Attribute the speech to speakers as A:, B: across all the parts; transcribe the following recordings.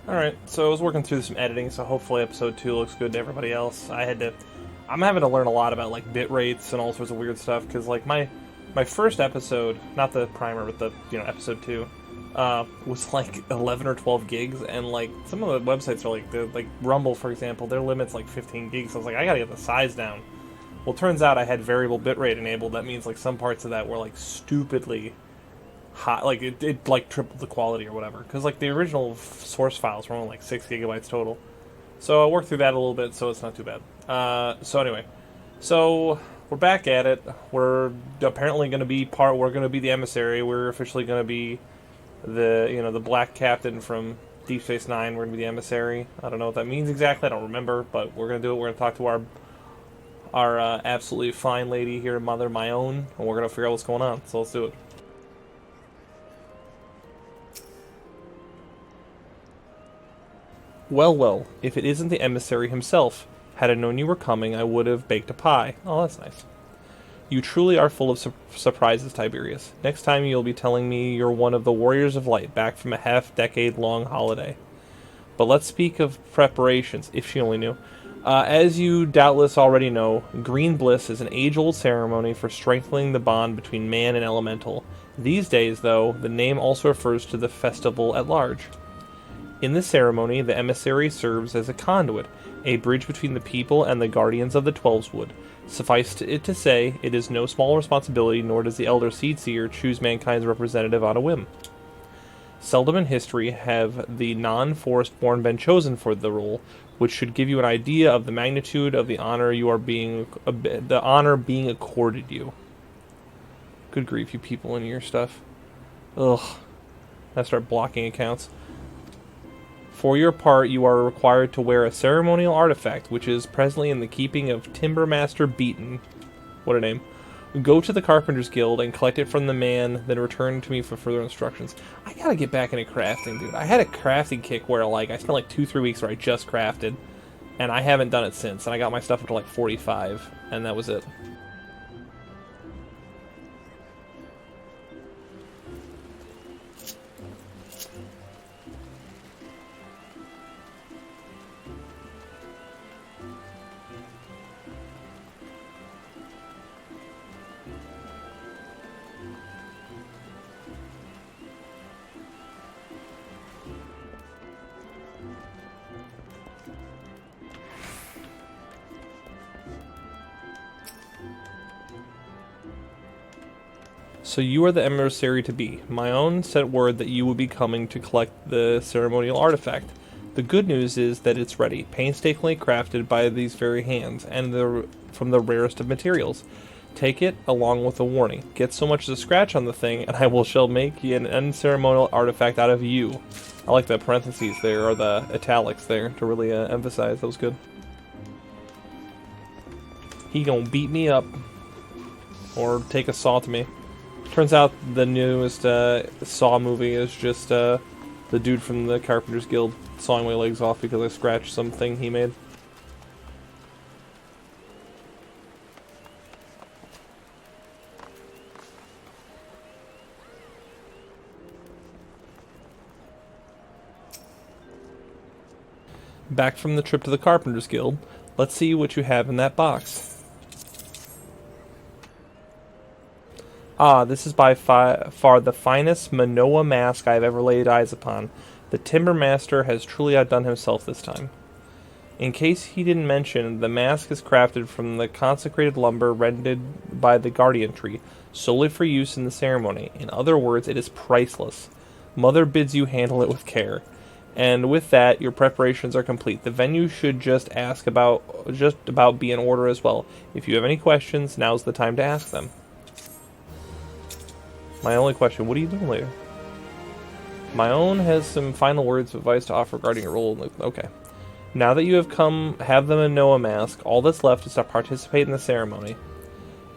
A: Alright, so I was working through some editing, so hopefully episode 2 looks good to everybody else. I'm having to learn a lot about, like, bit rates and all sorts of weird stuff, because, like, my first episode, not the primer, but episode 2, was, like, 11 or 12 gigs, and, like, some of the websites are, like, Rumble, for example, their limit's, like, 15 gigs, so I was like, I gotta get the size down. Well, turns out I had variable bitrate enabled, that means, like, some parts of that were, like, stupidly hot, like it like tripled the quality or whatever. Because like the original source files were only like 6 GB total. So I worked through that a little bit, so it's not too bad. So anyway, so we're back at it. We're apparently going to be part. We're going to be the emissary. We're officially going to be the black captain from Deep Space Nine. We're going to be the emissary. I don't know what that means exactly. I don't remember, but we're going to do it. We're going to talk to our absolutely fine lady here, Mother My Own, and we're going to figure out what's going on. So let's do it. Well, well, if it isn't the emissary himself. Had I known you were coming, I would have baked a pie. Oh, that's nice. You truly are full of surprises, Tiberius. Next time you'll be telling me you're one of the Warriors of Light back from a half-decade-long holiday. But let's speak of preparations, if she only knew. As you doubtless already know, Green Bliss is an age-old ceremony for strengthening the bond between man and elemental. These days, though, the name also refers to the festival at large. In this ceremony, the emissary serves as a conduit, a bridge between the people and the guardians of the Twelveswood. Suffice it to say, it is no small responsibility, nor does the Elder Seedseer choose mankind's representative on a whim. Seldom in history have the non-forest-born been chosen for the role, which should give you an idea of the magnitude of the honor being accorded you. Good grief, you people in your stuff. Ugh. I start blocking accounts. For your part, you are required to wear a ceremonial artifact, which is presently in the keeping of Timbermaster Beaton. What a name. Go to the Carpenter's Guild and collect it from the man, then return to me for further instructions. I gotta get back into crafting, dude. I had a crafting kick where, like, I spent like 2-3 weeks where I just crafted, and I haven't done it since, and I got my stuff up to like 45, and that was it. So you are the emissary to be. My own sent word that you would be coming to collect the ceremonial artifact. The good news is that it's ready, painstakingly crafted by these very hands, and from the rarest of materials. Take it along with a warning. Get so much as a scratch on the thing, and I shall make an unceremonial artifact out of you. I like the parentheses there, or the italics there, to really emphasize. That was good. He gonna beat me up, or take a saw to me. Turns out the newest Saw movie is just the dude from the Carpenter's Guild sawing my legs off because I scratched something he made. Back from the trip to the Carpenter's Guild, let's see what you have in that box. Ah, this is by far the finest Manoa mask I have ever laid eyes upon. The Timber Master has truly outdone himself this time. In case he didn't mention, the mask is crafted from the consecrated lumber rendered by the Guardian Tree, solely for use in the ceremony. In other words, it is priceless. Mother bids you handle it with care. And with that, your preparations are complete. The venue should just about be in order as well. If you have any questions, now's the time to ask them. My only question, what are you doing later? My own has some final words of advice to offer regarding your role. Okay. Now that you have come, have the Manoa mask, all that's left is to participate in the ceremony.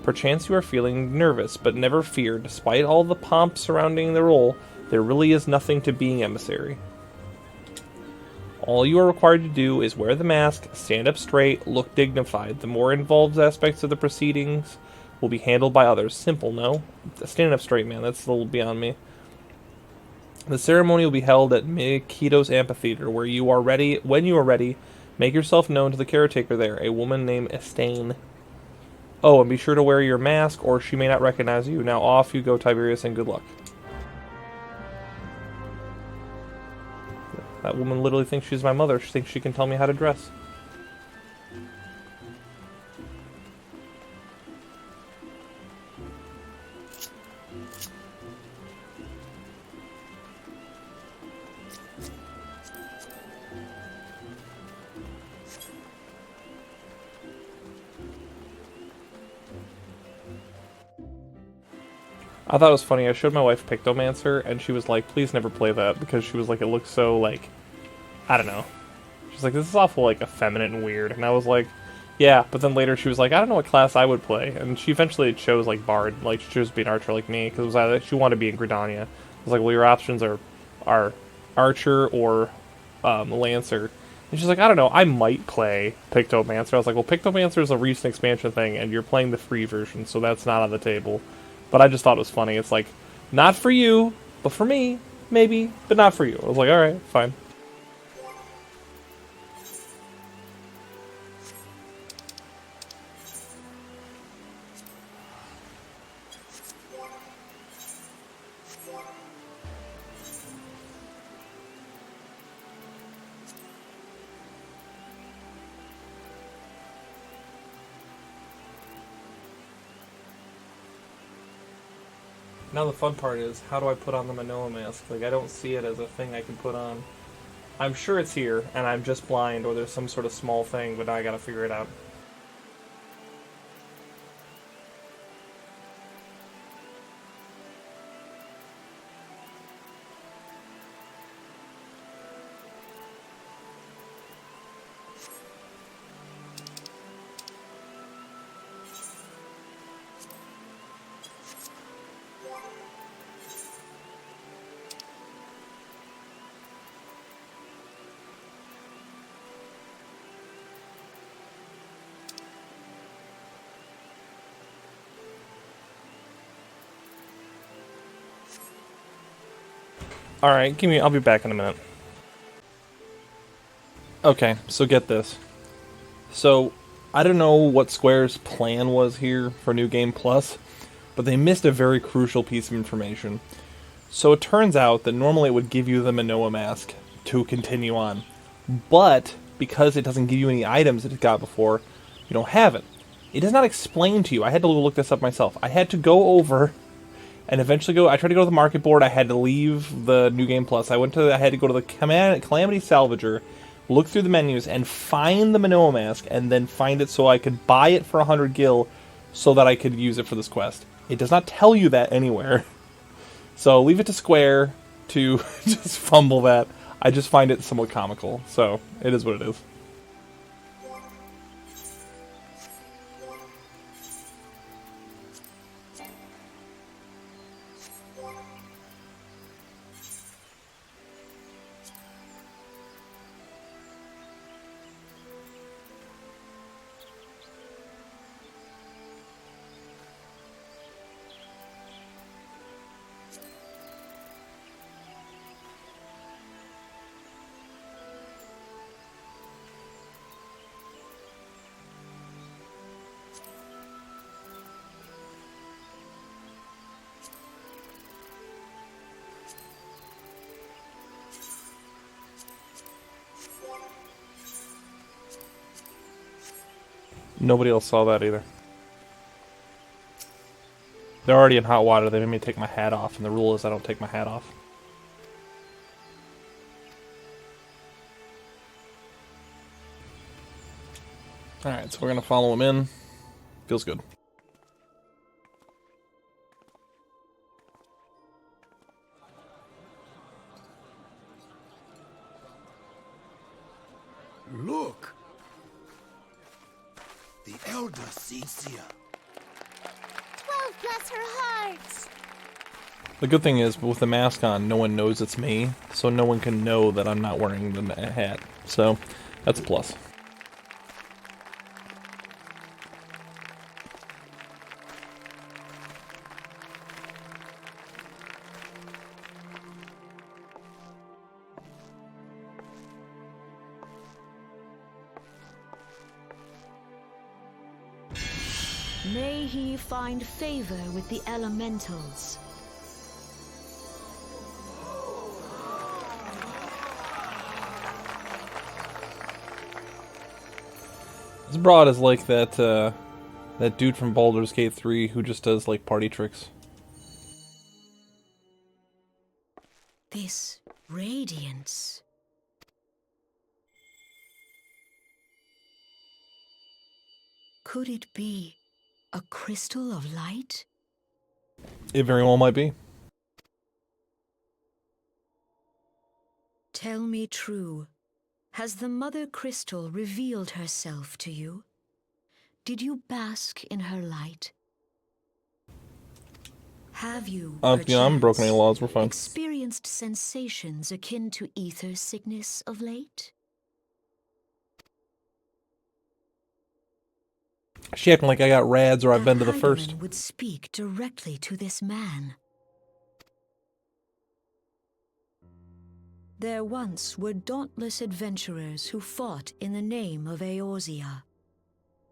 A: Perchance you are feeling nervous, but never fear. Despite all the pomp surrounding the role, there really is nothing to being emissary. All you are required to do is wear the mask, stand up straight, look dignified. The more involved aspects of the proceedings will be handled by others. Simple, no? Standing up straight, man, that's a little beyond me. The ceremony will be held at Mikito's amphitheater, where you are ready. When you are ready, make yourself known to the caretaker there, a woman named Estain. Oh, and be sure to wear your mask, or she may not recognize you. Now off you go, Tiberius, and good luck. That woman literally thinks she's my mother. She thinks she can tell me how to dress. I thought it was funny. I showed my wife Pictomancer, and she was like, please never play that, because she was like, it looks so, like, I don't know. She's like, this is awful, like, effeminate and weird. And I was like, yeah, but then later she was like, I don't know what class I would play. And she eventually chose, like, Bard. Like, she chose to be an archer like me, because it was either she wanted to be in Gridania. I was like, well, your options are Archer or Lancer. And she's like, I don't know, I might play Pictomancer. I was like, well, Pictomancer is a recent expansion thing, and you're playing the free version, so that's not on the table. But I just thought it was funny. It's like, not for you, but for me, maybe, but not for you. I was like, alright, fine. Now the fun part is, how do I put on the Manoa mask? Like, I don't see it as a thing I can put on. I'm sure it's here, and I'm just blind, or there's some sort of small thing, but now I gotta figure it out. Alright, I'll be back in a minute. Okay, so get this. So, I don't know what Square's plan was here for New Game Plus, but they missed a very crucial piece of information. So it turns out that normally it would give you the Manoa mask to continue on. But, because it doesn't give you any items that it got before, you don't have it. It does not explain to you. I had to look this up myself. I had to go over and eventually I tried to go to the market board. I had to leave the New Game Plus. I had to go to the Calamity Salvager, look through the menus, and find the Manoa mask, and then find it so I could buy it for 100 gil so that I could use it for this quest. It does not tell you that anywhere. So leave it to Square to just fumble that. I just find it somewhat comical. So it is what it is. Nobody else saw that either. They're already in hot water. They made me take my hat off, and the rule is I don't take my hat off. Alright, so we're going to follow him in. Feels good.
B: Look! The elder Cecia.
C: 12 bless her heart!
A: The good thing is, with the mask on, no one knows it's me, so no one can know that I'm not wearing the hat. So, that's a plus.
C: May he find favor with the elementals.
A: This broad is like that dude from Baldur's Gate 3 who just does like party tricks.
C: This radiance. Could it be a crystal of light?
A: It very well might be.
C: Tell me true. Has the Mother Crystal revealed herself to you? Did you bask in her light? Have you,
A: Yeah, I'm broken any laws, we're fine.
C: experienced sensations akin to ether sickness of late?
A: She acting like I got rads or I've been to the
C: Heidelin
A: first.
C: would speak directly to this man. There once were dauntless adventurers who fought in the name of Eorzea.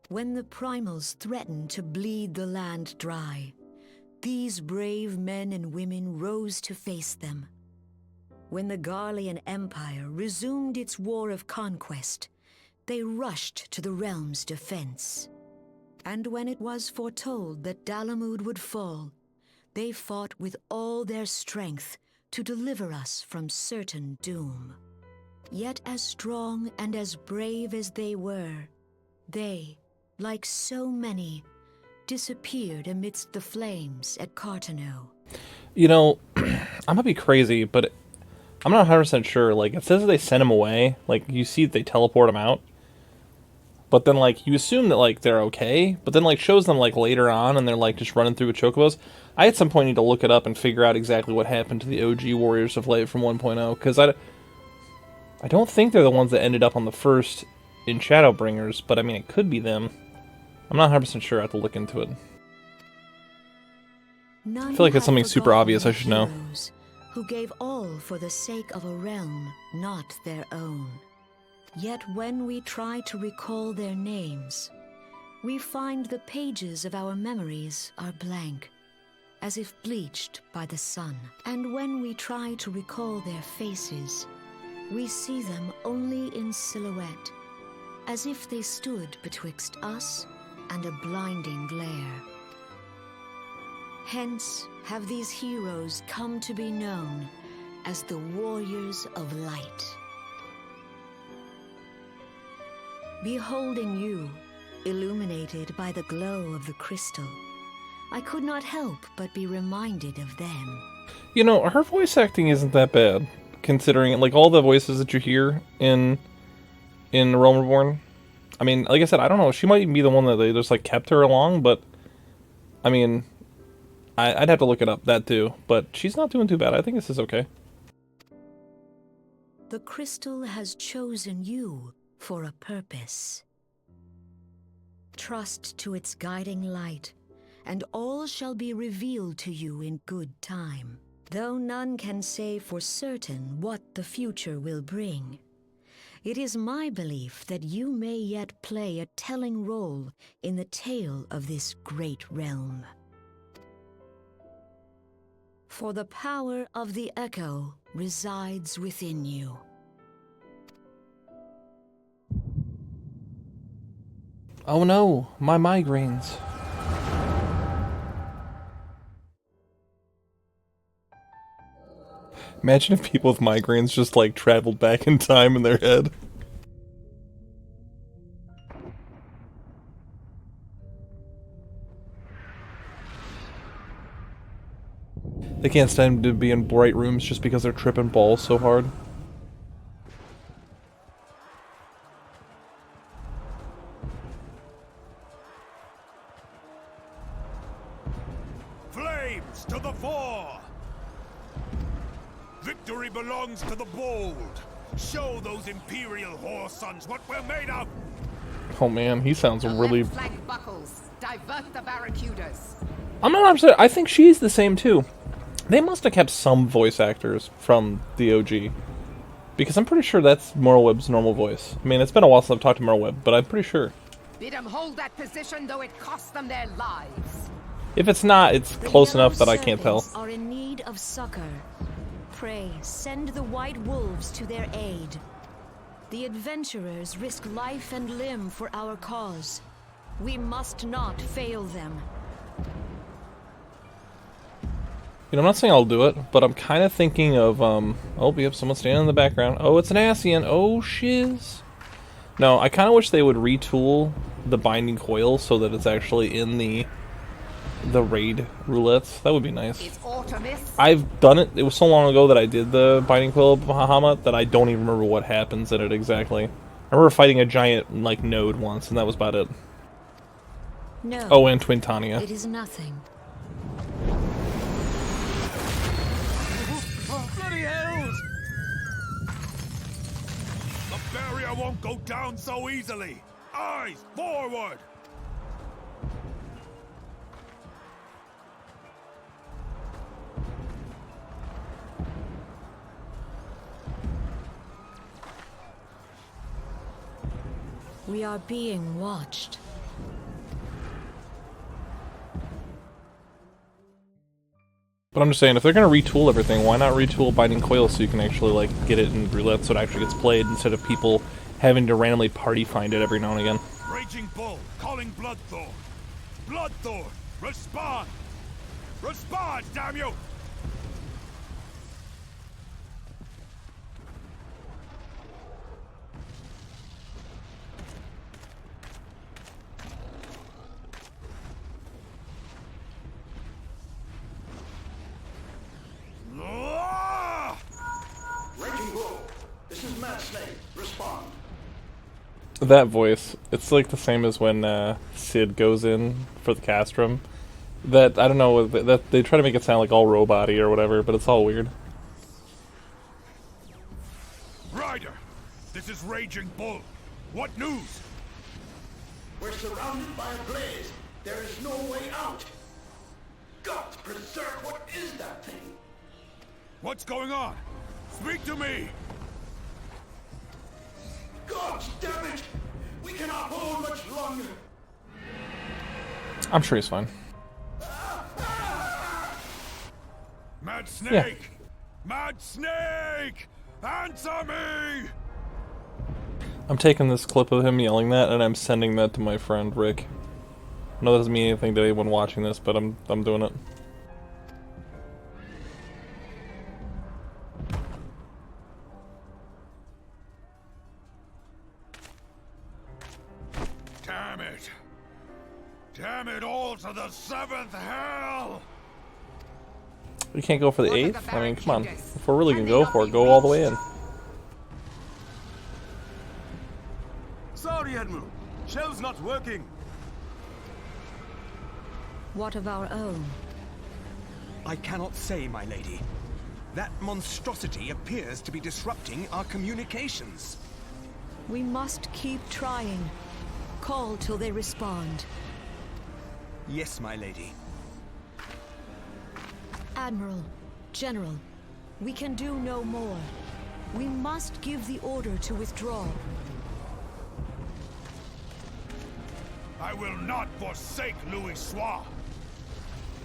C: When the primals threatened to bleed the land dry, these brave men and women rose to face them. When the Garlean Empire resumed its war of conquest, they rushed to the realm's defense. And when it was foretold that Dalamud would fall, they fought with all their strength to deliver us from certain doom. Yet as strong and as brave as they were, they, like so many, disappeared amidst the flames at Cartano.
A: You know, I might be crazy, but I'm not 100% sure. Like, it says that they sent him away. Like, you see that they teleport him out. But then, like, you assume that, like, they're okay. But then, like, shows them, like, later on, and they're, like, just running through with chocobos. I at some point need to look it up and figure out exactly what happened to the OG Warriors of Light from 1.0. Because I don't think they're the ones that ended up on the first in Shadowbringers. But, I mean, it could be them. I'm not 100% sure. I have to look into it.
C: None
A: I feel like it's
C: have
A: something super
C: forgotten
A: obvious I
C: the
A: should know.
C: heroes who gave all for the sake of a realm not their own. Yet when we try to recall their names, we find the pages of our memories are blank, as if bleached by the sun. And when we try to recall their faces, we see them only in silhouette, as if they stood betwixt us and a blinding glare. Hence have these heroes come to be known as the Warriors of Light. Beholding you, illuminated by the glow of the crystal, I could not help but be reminded of them.
A: You know, her voice acting isn't that bad, considering, like, all the voices that you hear in Realm Reborn. I mean, like I said, I don't know, she might even be the one that they just, like, kept her along, but, I mean, I'd have to look it up, that too, but she's not doing too bad. I think this is okay.
C: The crystal has chosen you for a purpose. Trust to its guiding light, and all shall be revealed to you in good time. Though none can say for certain what the future will bring, it is my belief that you may yet play a telling role in the tale of this great realm. For the power of the echo resides within you.
A: Oh no, my migraines. Imagine if people with migraines just, like, traveled back in time in their head. They can't stand to be in bright rooms just because they're tripping balls so hard.
B: Flames to the fore! Victory belongs to the bold. Show those Imperial whore sons what we're made of!
A: Oh man, he sounds really...
D: Left flank buckles. Divert the barracudas.
A: I'm not upset. I think she's the same too. They must have kept some voice actors from the OG. Because I'm pretty sure that's Morroweb's normal voice. I mean, it's been a while since I've talked to Morroweb, but I'm pretty sure.
D: Bid them hold that position, though it costs them their lives.
A: If it's not, it's
C: The
A: close
C: yellow
A: enough that I can't tell.
C: serpents are in need of succor. Pray, send the white wolves to their aid. The adventurers risk life and limb for our cause. We must not fail them.
A: You know, I'm not saying I'll do it, but I'm kind of thinking of, oh, we have someone standing in the background. Oh, it's an Ascian. Oh, shiz. No, I kind of wish they would retool the binding coil so that it's actually in the raid roulettes. That would be nice.
D: It's Artemis.
A: I've done it. It was so long ago that I did the binding coil of Bahamut that I don't even remember what happens in it exactly. I remember fighting a giant, like, node once, and that was about it.
C: No.
A: Oh, and Twintania.
C: It is nothing.
B: Bloody hells! The barrier won't go down so easily! Eyes forward!
C: We are being watched.
A: But I'm just saying, if they're going to retool everything, why not retool binding coil so you can actually, like, get it in roulette so it actually gets played instead of people having to randomly party find it every now and again.
B: Raging Bull, calling Bloodthorn. Bloodthorn, respond! Respond, damn you! Ah!
E: Raging Bull, this is Mad Snake. Respond.
A: That voice, it's like the same as when Sid goes in for the castrum. That, I don't know, that they try to make it sound like all robot-y or whatever, but it's all weird.
B: Ryder, this is Raging Bull. What news?
E: We're surrounded by a blaze. There is no way out. God preserve, what is that thing?
B: What's going on? Speak to me!
E: God damn it! We cannot hold much longer.
A: I'm sure he's fine.
B: Mad Snake! Mad Snake! Answer me!
A: I'm taking this clip of him yelling that, and I'm sending that to my friend, Rick. I know that doesn't mean anything to anyone watching this, but I'm doing it.
B: Damn it! Damn it all to the 7th hell!
A: We can't go for the
D: What are
A: 8th?
D: the
A: I mean, come on.
D: barricades?
A: If we're really
D: Can
A: gonna
D: they
A: go for
D: not
A: it,
D: be
A: go all the way in.
D: reached?
F: Sorry, Admiral. Shell's not working.
C: What of our own?
F: I cannot say, my lady. That monstrosity appears to be disrupting our communications.
C: We must keep trying. Call till they respond.
F: Yes, my lady.
C: Admiral, General, we can do no more. We must give the order to withdraw.
B: I will not forsake Louis Soir!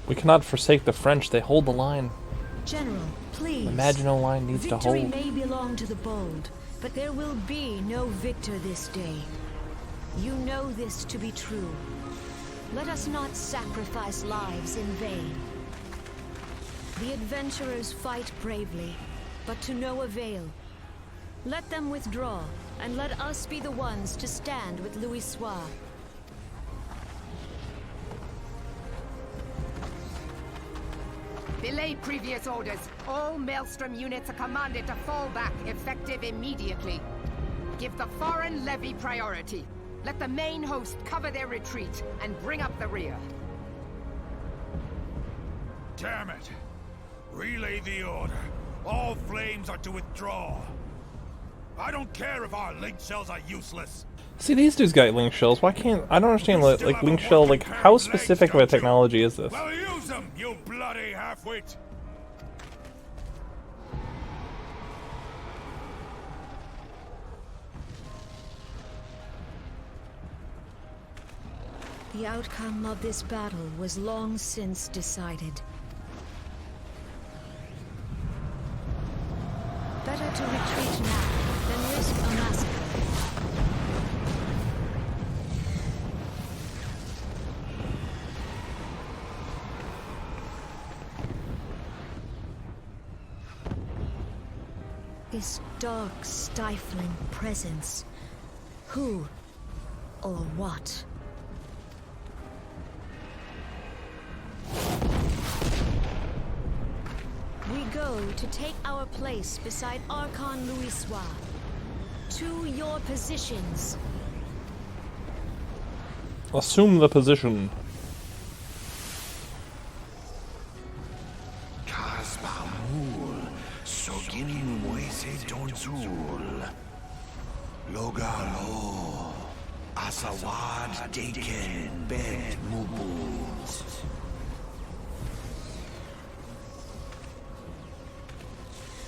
A: We cannot forsake the French. They hold the line.
C: General, please.
A: The Maginot Line needs to
C: Victory
A: hold.
C: may belong to the bold, but there will be no victor this day. You know this to be true. Let us not sacrifice lives in vain. The adventurers fight bravely, but to no avail. Let them withdraw, and let us be the ones to stand with Louis Soir.
D: Belay previous orders. All Maelstrom units are commanded to fall back, effective immediately. Give the foreign levy priority. Let the main host cover their retreat and bring up the rear.
B: Damn it! Relay the order. All flames are to withdraw. I don't care if our link shells are useless.
A: See, these dudes got link shells. Why can't... I don't understand, like, link shell, like, how specific of a technology is this?
B: Well, use them, you bloody half-wit!
C: The outcome of this battle was long since decided. Better to retreat now than risk a massacre. This dark, stifling presence. Who or what? We go to take our place beside Archon Louisoix. To your positions.
A: Assume the position.
E: Logalo, Asawad Daken, Bet Mubuz.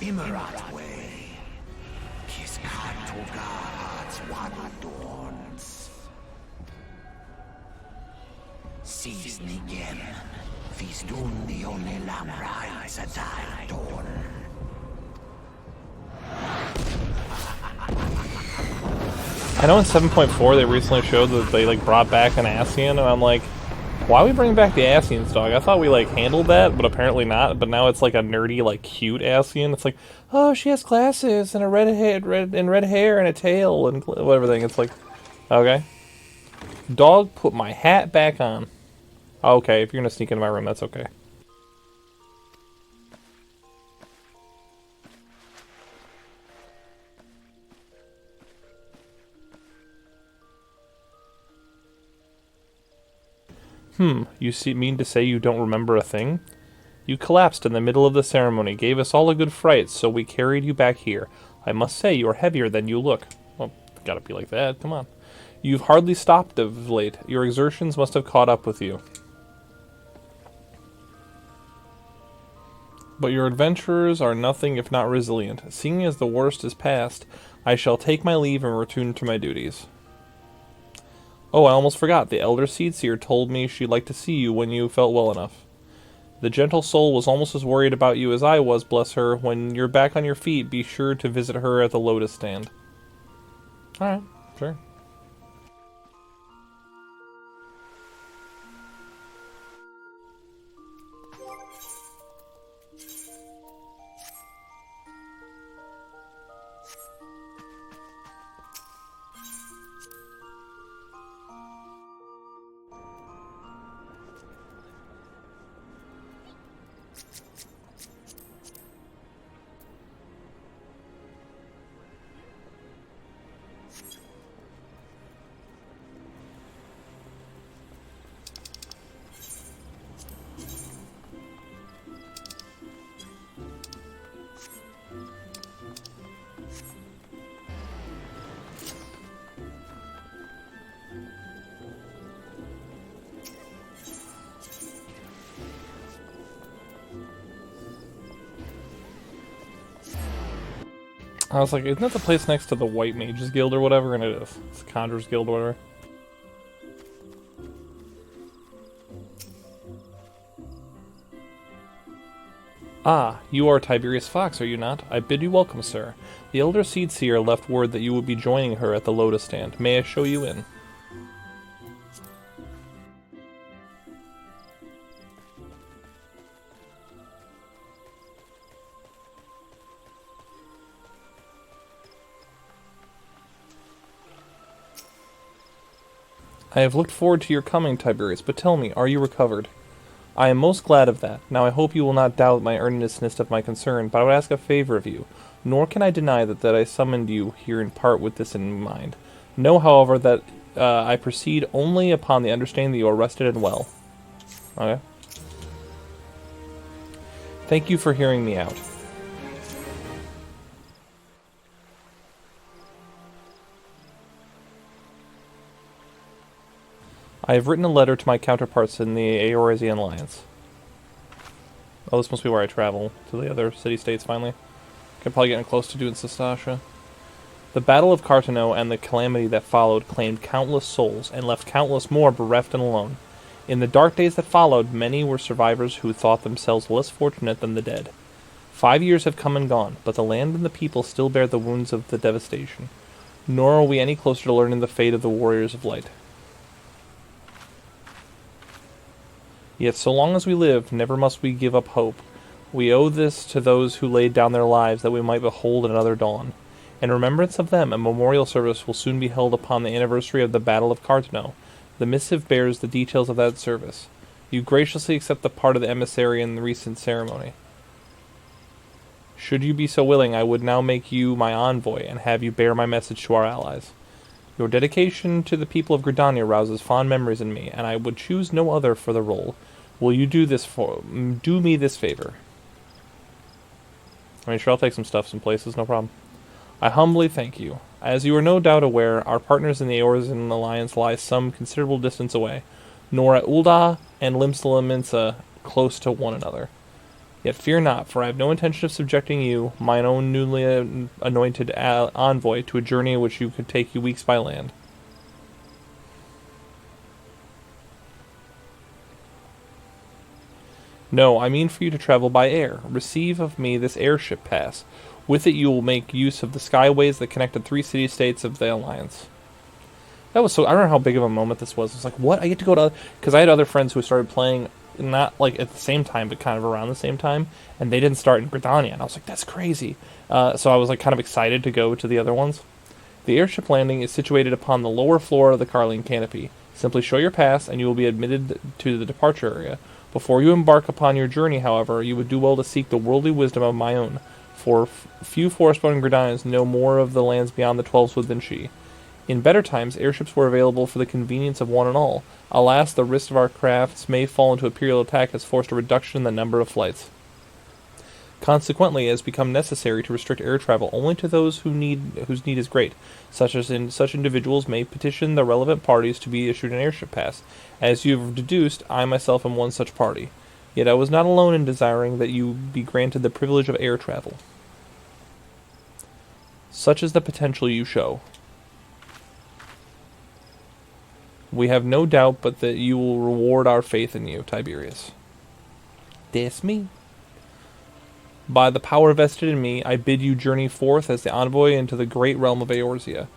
E: Imarat Way, Kiskan Togats Wadadorns. Sis Nigem, Fisdun the only Lamrai Sadai Dorn.
A: I know in 7.4 they recently showed that they like brought back an Ascian, and I'm like, why are we bringing back the Ascians, dog? I thought we like handled that, but apparently not. But now it's like a nerdy, like cute Ascian. It's like, oh, she has glasses and a red hair and a tail and everything. It's like, okay, dog, put my hat back on. Okay, if you're gonna sneak into my room, that's okay. You mean to say you don't remember a thing? You collapsed in the middle of the ceremony, gave us all a good fright, so we carried you back here. I must say, you're heavier than you look. Well, gotta be like that, come on. You've hardly stopped of late. Your exertions must have caught up with you. But your adventurers are nothing if not resilient. Seeing as the worst is past, I shall take my leave and return to my duties. Oh, I almost forgot. The Elder Seedseer told me she'd like to see you when you felt well enough. The gentle soul was almost as worried about you as I was, bless her. When you're back on your feet, be sure to visit her at the Lotus Stand. Alright, sure. I was like, isn't that the place next to the White Mages Guild or whatever? And it is. It's the Conjurers Guild or whatever. Ah, you are Tiberius Fox, are you not? I bid you welcome, sir. The Elder Seedseer left word that you would be joining her at the Lotus Stand. May I show you in? I have looked forward to your coming, Tiberius, but tell me, are you recovered? I am most glad of that. Now I hope you will not doubt my earnestness of my concern, but I would ask a favor of you. Nor can I deny that I summoned you here in part with this in mind. Know, however, that I proceed only upon the understanding that you are rested and well. Okay? Thank you for hearing me out. I have written a letter to my counterparts in the Eorzean Alliance. Oh, this must be where I travel to the other city-states finally. I'm probably getting close to doing SASTASHA. The Battle of Cartano and the calamity that followed claimed countless souls and left countless more bereft and alone. In the dark days that followed, many were survivors who thought themselves less fortunate than the dead. 5 years have come and gone, but the land and the people still bear the wounds of the devastation. Nor are we any closer to learning the fate of the warriors of light. Yet so long as we live, never must we give up hope. We owe this to those who laid down their lives that we might behold another dawn. In remembrance of them, a memorial service will soon be held upon the anniversary of the Battle of Cartano. The missive bears the details of that service. You graciously accept the part of the emissary in the recent ceremony. Should you be so willing, I would now make you my envoy and have you bear my message to our allies. Your dedication to the people of Gridania rouses fond memories in me, and I would choose no other for the role. Will you do me this favor? I mean, sure, I'll take some stuff some places, no problem. I humbly thank you. As you are no doubt aware, our partners in the Eorzean alliance lie some considerable distance away, nor are Ul'dah and Limsa close to one another. Yet fear not, for I have no intention of subjecting you, mine own newly anointed envoy, to a journey which could take you weeks by land. No, I mean for you to travel by air. Receive of me this airship pass. With it you will make use of the skyways that connect the 3 city-states of the Alliance. That was so... I don't know how big of a moment this was. It's like, what? I get to go to... Because I had other friends who started playing, not like at the same time, but kind of around the same time, and they didn't start in Gridania, and I was like, that's crazy. So I was like kind of excited to go to the other ones. The airship landing is situated upon the lower floor of the Carline canopy. Simply show your pass, and you will be admitted to the departure area. Before you embark upon your journey, however, you would do well to seek the worldly wisdom of my own, for few forest-dwelling Gridanians know more of the lands beyond the 12 Wood than she. In better times, airships were available for the convenience of one and all. Alas, the risk of our crafts may fall into imperial attack has forced a reduction in the number of flights. Consequently, it has become necessary to restrict air travel only to those whose need is great. Such individuals may petition the relevant parties to be issued an airship pass. As you have deduced, I myself am one such party. Yet I was not alone in desiring that you be granted the privilege of air travel. Such is the potential you show. We have no doubt but that you will reward our faith in you, Tiberius. That's me. By the power vested in me, I bid you journey forth as the envoy into the great realm of Eorzea.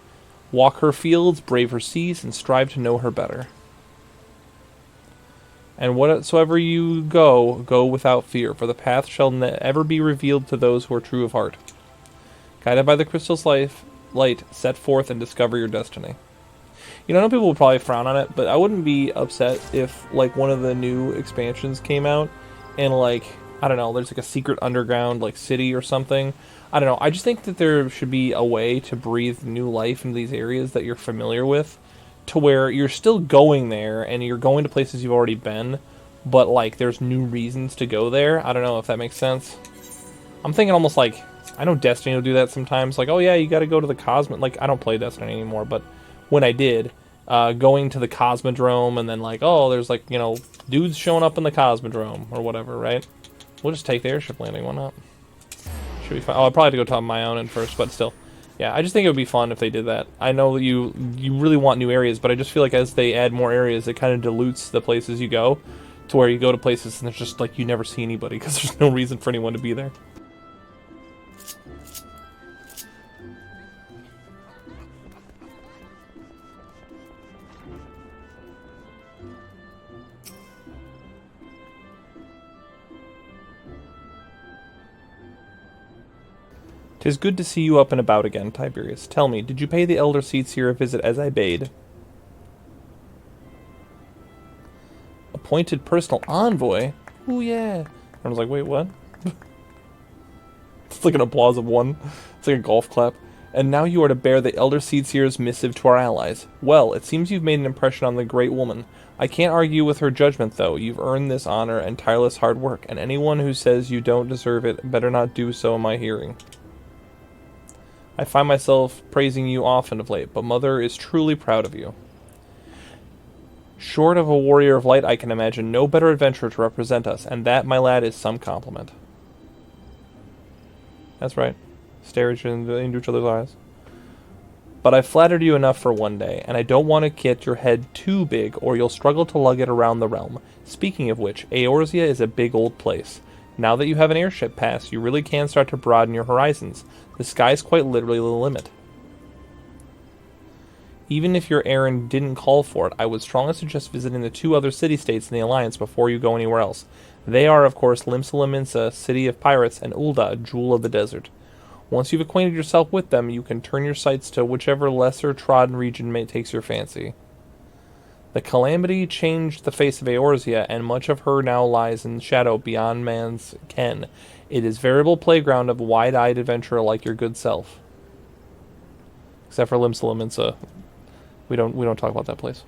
A: Walk her fields, brave her seas, and strive to know her better. And whatsoever you go, go without fear, for the path shall ever be revealed to those who are true of heart. Guided by the crystal's light, set forth and discover your destiny. You know, I know people will probably frown on it, but I wouldn't be upset if, like, one of the new expansions came out and, like, I don't know, there's like a secret underground, like, city or something. I don't know. I just think that there should be a way to breathe new life into these areas that you're familiar with, to where you're still going there and you're going to places you've already been, but, like, there's new reasons to go there. I don't know if that makes sense. I'm thinking almost like, I know Destiny will do that sometimes. Like, oh yeah, you gotta go to the Cosmodrome. Like, I don't play Destiny anymore, but when I did, going to the Cosmodrome and then, like, oh, there's, like, you know, dudes showing up in the Cosmodrome or whatever, right? We'll just take the airship landing, why not? Should be fine. Oh, I'd probably have to go top of my own in first, but still. Yeah, I just think it would be fun if they did that. I know that you really want new areas, but I just feel like as they add more areas, it kind of dilutes the places you go, to where you go to places and it's just like you never see anybody because there's no reason for anyone to be there. 'Tis good to see you up and about again, Tiberius. Tell me, did you pay the elder seats here a visit as I bade? Appointed personal envoy? Ooh, yeah. I was like, wait, what? It's like an applause of one. It's like a golf clap. And now you are to bear the elder Seedseer's missive to our allies. Well, it seems you've made an impression on the great woman. I can't argue with her judgment, though. You've earned this honor and tireless hard work, and anyone who says you don't deserve it better not do so in my hearing. I find myself praising you often of late, but Mother is truly proud of you. Short of a warrior of light, I can imagine no better adventurer to represent us, and that, my lad, is some compliment. That's right. Stare into each other's eyes. But I've flattered you enough for one day, and I don't want to get your head too big, or you'll struggle to lug it around the realm. Speaking of which, Eorzea is a big old place. Now that you have an airship pass, you really can start to broaden your horizons. The sky's quite literally the limit. Even if your errand didn't call for it, I would strongly suggest visiting the 2 other city-states in the Alliance before you go anywhere else. They are, of course, Limsa, city of pirates, and Ul'dah, jewel of the desert. Once you've acquainted yourself with them, you can turn your sights to whichever lesser-trodden region takes your fancy. The calamity changed the face of Eorzea, and much of her now lies in shadow beyond man's ken. It is veritable playground of wide-eyed adventurer like your good self. Except for Limsa. We don't talk about that place.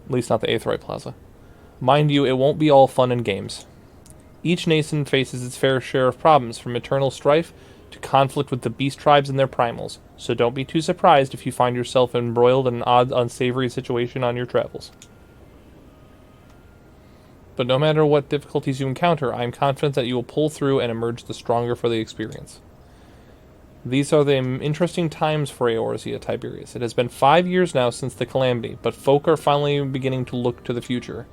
A: At least not the Aetheryte Plaza. Mind you, it won't be all fun and games. Each nation faces its fair share of problems, from eternal strife to conflict with the beast tribes and their primals, so don't be too surprised if you find yourself embroiled in an odd, unsavory situation on your travels. But no matter what difficulties you encounter, I am confident that you will pull through and emerge the stronger for the experience. These are the interesting times for Eorzea, Tiberius. It has been 5 years now since the calamity, but folk are finally beginning to look to the future.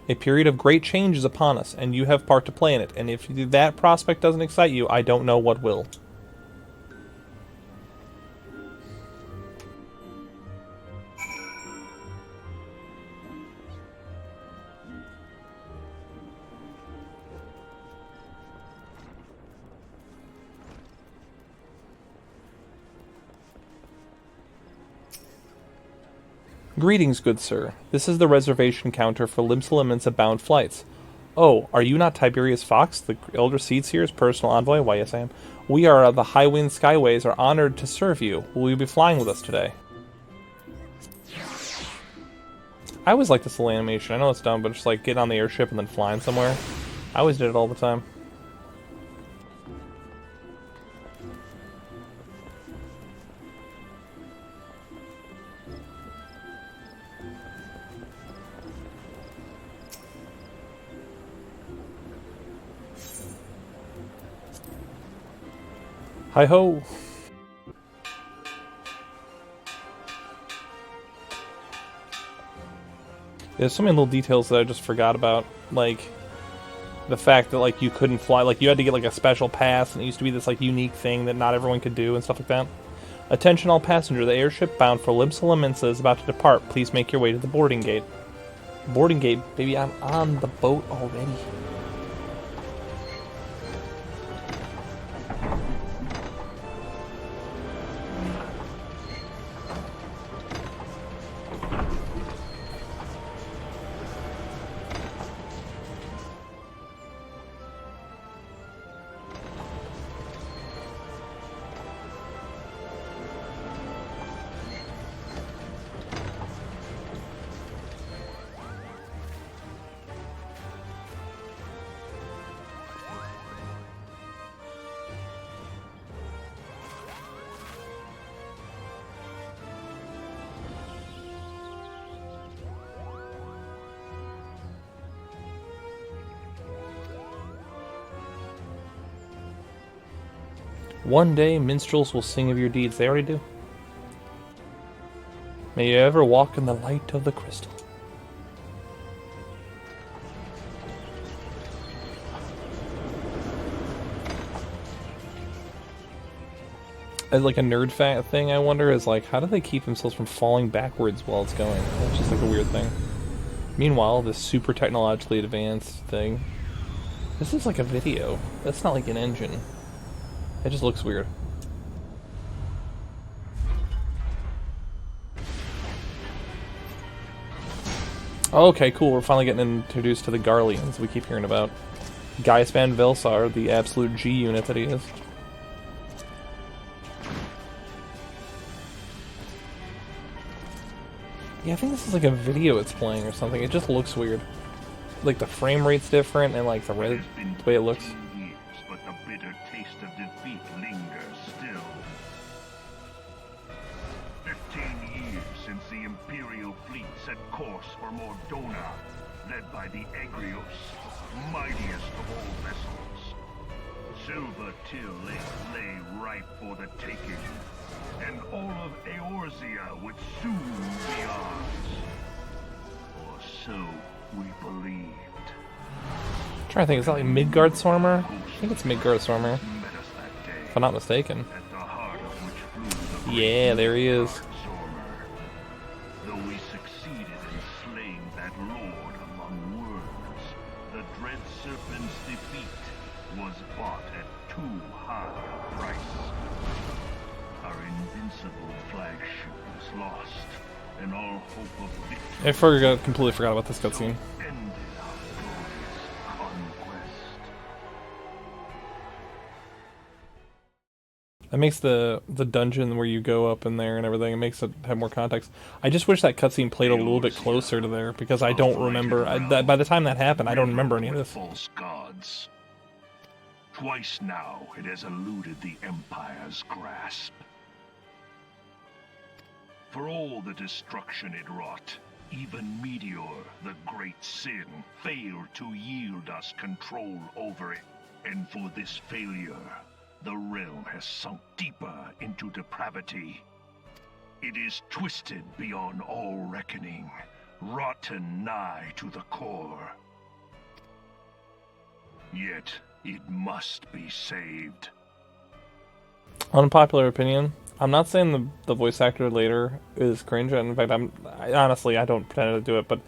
A: A period of great change is upon us, and you have part to play in it, and if that prospect doesn't excite you, I don't know what will. Greetings, good sir. This is the reservation counter for Limsa bound flights. Oh, are you not Tiberius Fox, the Elder Seedseer's personal envoy? Why, yes, I am. We are the High Wind Skyways are honored to serve you. Will you be flying with us today? I always like this little animation. I know it's dumb, but just like getting on the airship and then flying somewhere. I always did it all the time. Hi-ho! There's so many little details that I just forgot about, like the fact that like you couldn't fly, like you had to get like a special pass, and it used to be this like unique thing that not everyone could do and stuff like that. Attention all passengers, the airship bound for Limsa is about to depart. Please make your way to the boarding gate. Boarding gate? Baby, I'm on the boat already. One day, minstrels will sing of your deeds. They already do. May you ever walk in the light of the crystal. As like a nerd fact thing, I wonder is like, how do they keep themselves from falling backwards while it's going? That's just like a weird thing. Meanwhile, this super technologically advanced thing. This is like a video. That's not like an engine. It just looks weird. Okay, cool. We're finally getting introduced to the Garleans we keep hearing about. Gaius Van Velsar, the absolute G unit that he is. Yeah, I think this is like a video it's playing or something. It just looks weird. Like the frame rate's different and like the way it looks.
B: But the bitter taste of defeat lingers still. 15 years since the Imperial fleet set course for Mordona, led by the Egrios, mightiest of all vessels.
G: Silver Till lay ripe for the taking, and all of Eorzea would soon be ours. Or so we believed.
A: I'm trying to think, is that like Midgardsormr? I think it's Midgardsormr,
G: Met us that day,
A: if I'm not mistaken.
G: at the heart of which flew the
A: Yeah, there he is.
G: Eorzea. Though we succeeded in slaying that lord among worms, the dread serpent's defeat was bought at too high a price. Our invincible flagship was lost, and all hope of victory
A: I completely forgot about this cutscene.
G: ended our glorious conquest.
A: It makes the dungeon where you go up in there and everything, it makes it have more context. I just wish that cutscene played a little bit closer to there, because I don't remember. By the time that happened, I don't remember any of this.
G: False gods. Twice now it has eluded the Empire's grasp. For all the destruction it wrought, even Meteor, the great sin, failed to yield us control over it. And for this failure, the realm has sunk deeper into depravity. It is twisted beyond all reckoning, rotten nigh to the core. Yet, it must be saved.
A: Unpopular opinion. I'm not saying the voice actor later is cringe. In fact, honestly, I don't pretend to do it, but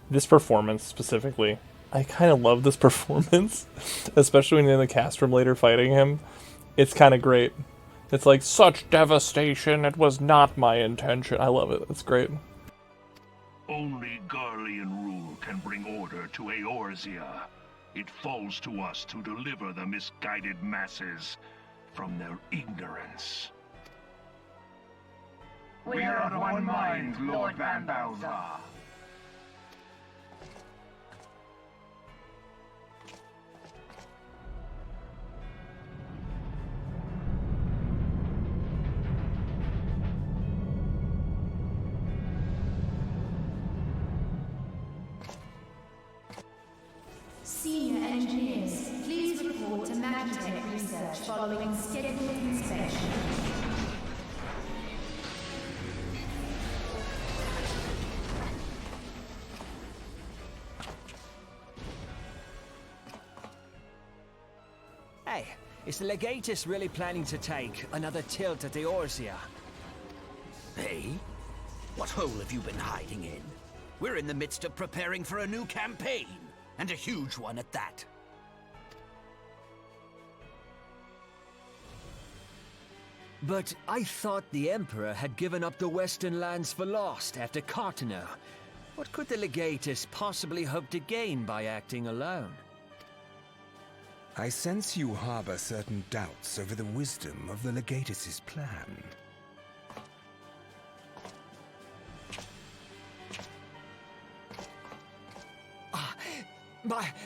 A: this performance specifically, I kind of love this performance, especially when you're in the cast room later fighting him. It's kind of great. It's like, such devastation, it was not my intention. I love it. It's great.
G: Only Garlean rule can bring order to Eorzea. It falls to us to deliver the misguided masses from their ignorance.
E: We are of one mind, Lord Van Balthar.
H: Senior engineers, please report to Magitech research following scheduled inspection.
I: Hey, is the Legatus really planning to take another tilt at Eorzea?
J: Hey? What hole have you been hiding in? We're in the midst of preparing for a new campaign, and a huge one at that.
I: But I thought the Emperor had given up the Western lands for lost after Carteneau. What could the Legatus possibly hope to gain by acting alone?
F: I sense you harbor certain doubts over the wisdom of the Legatus's plan.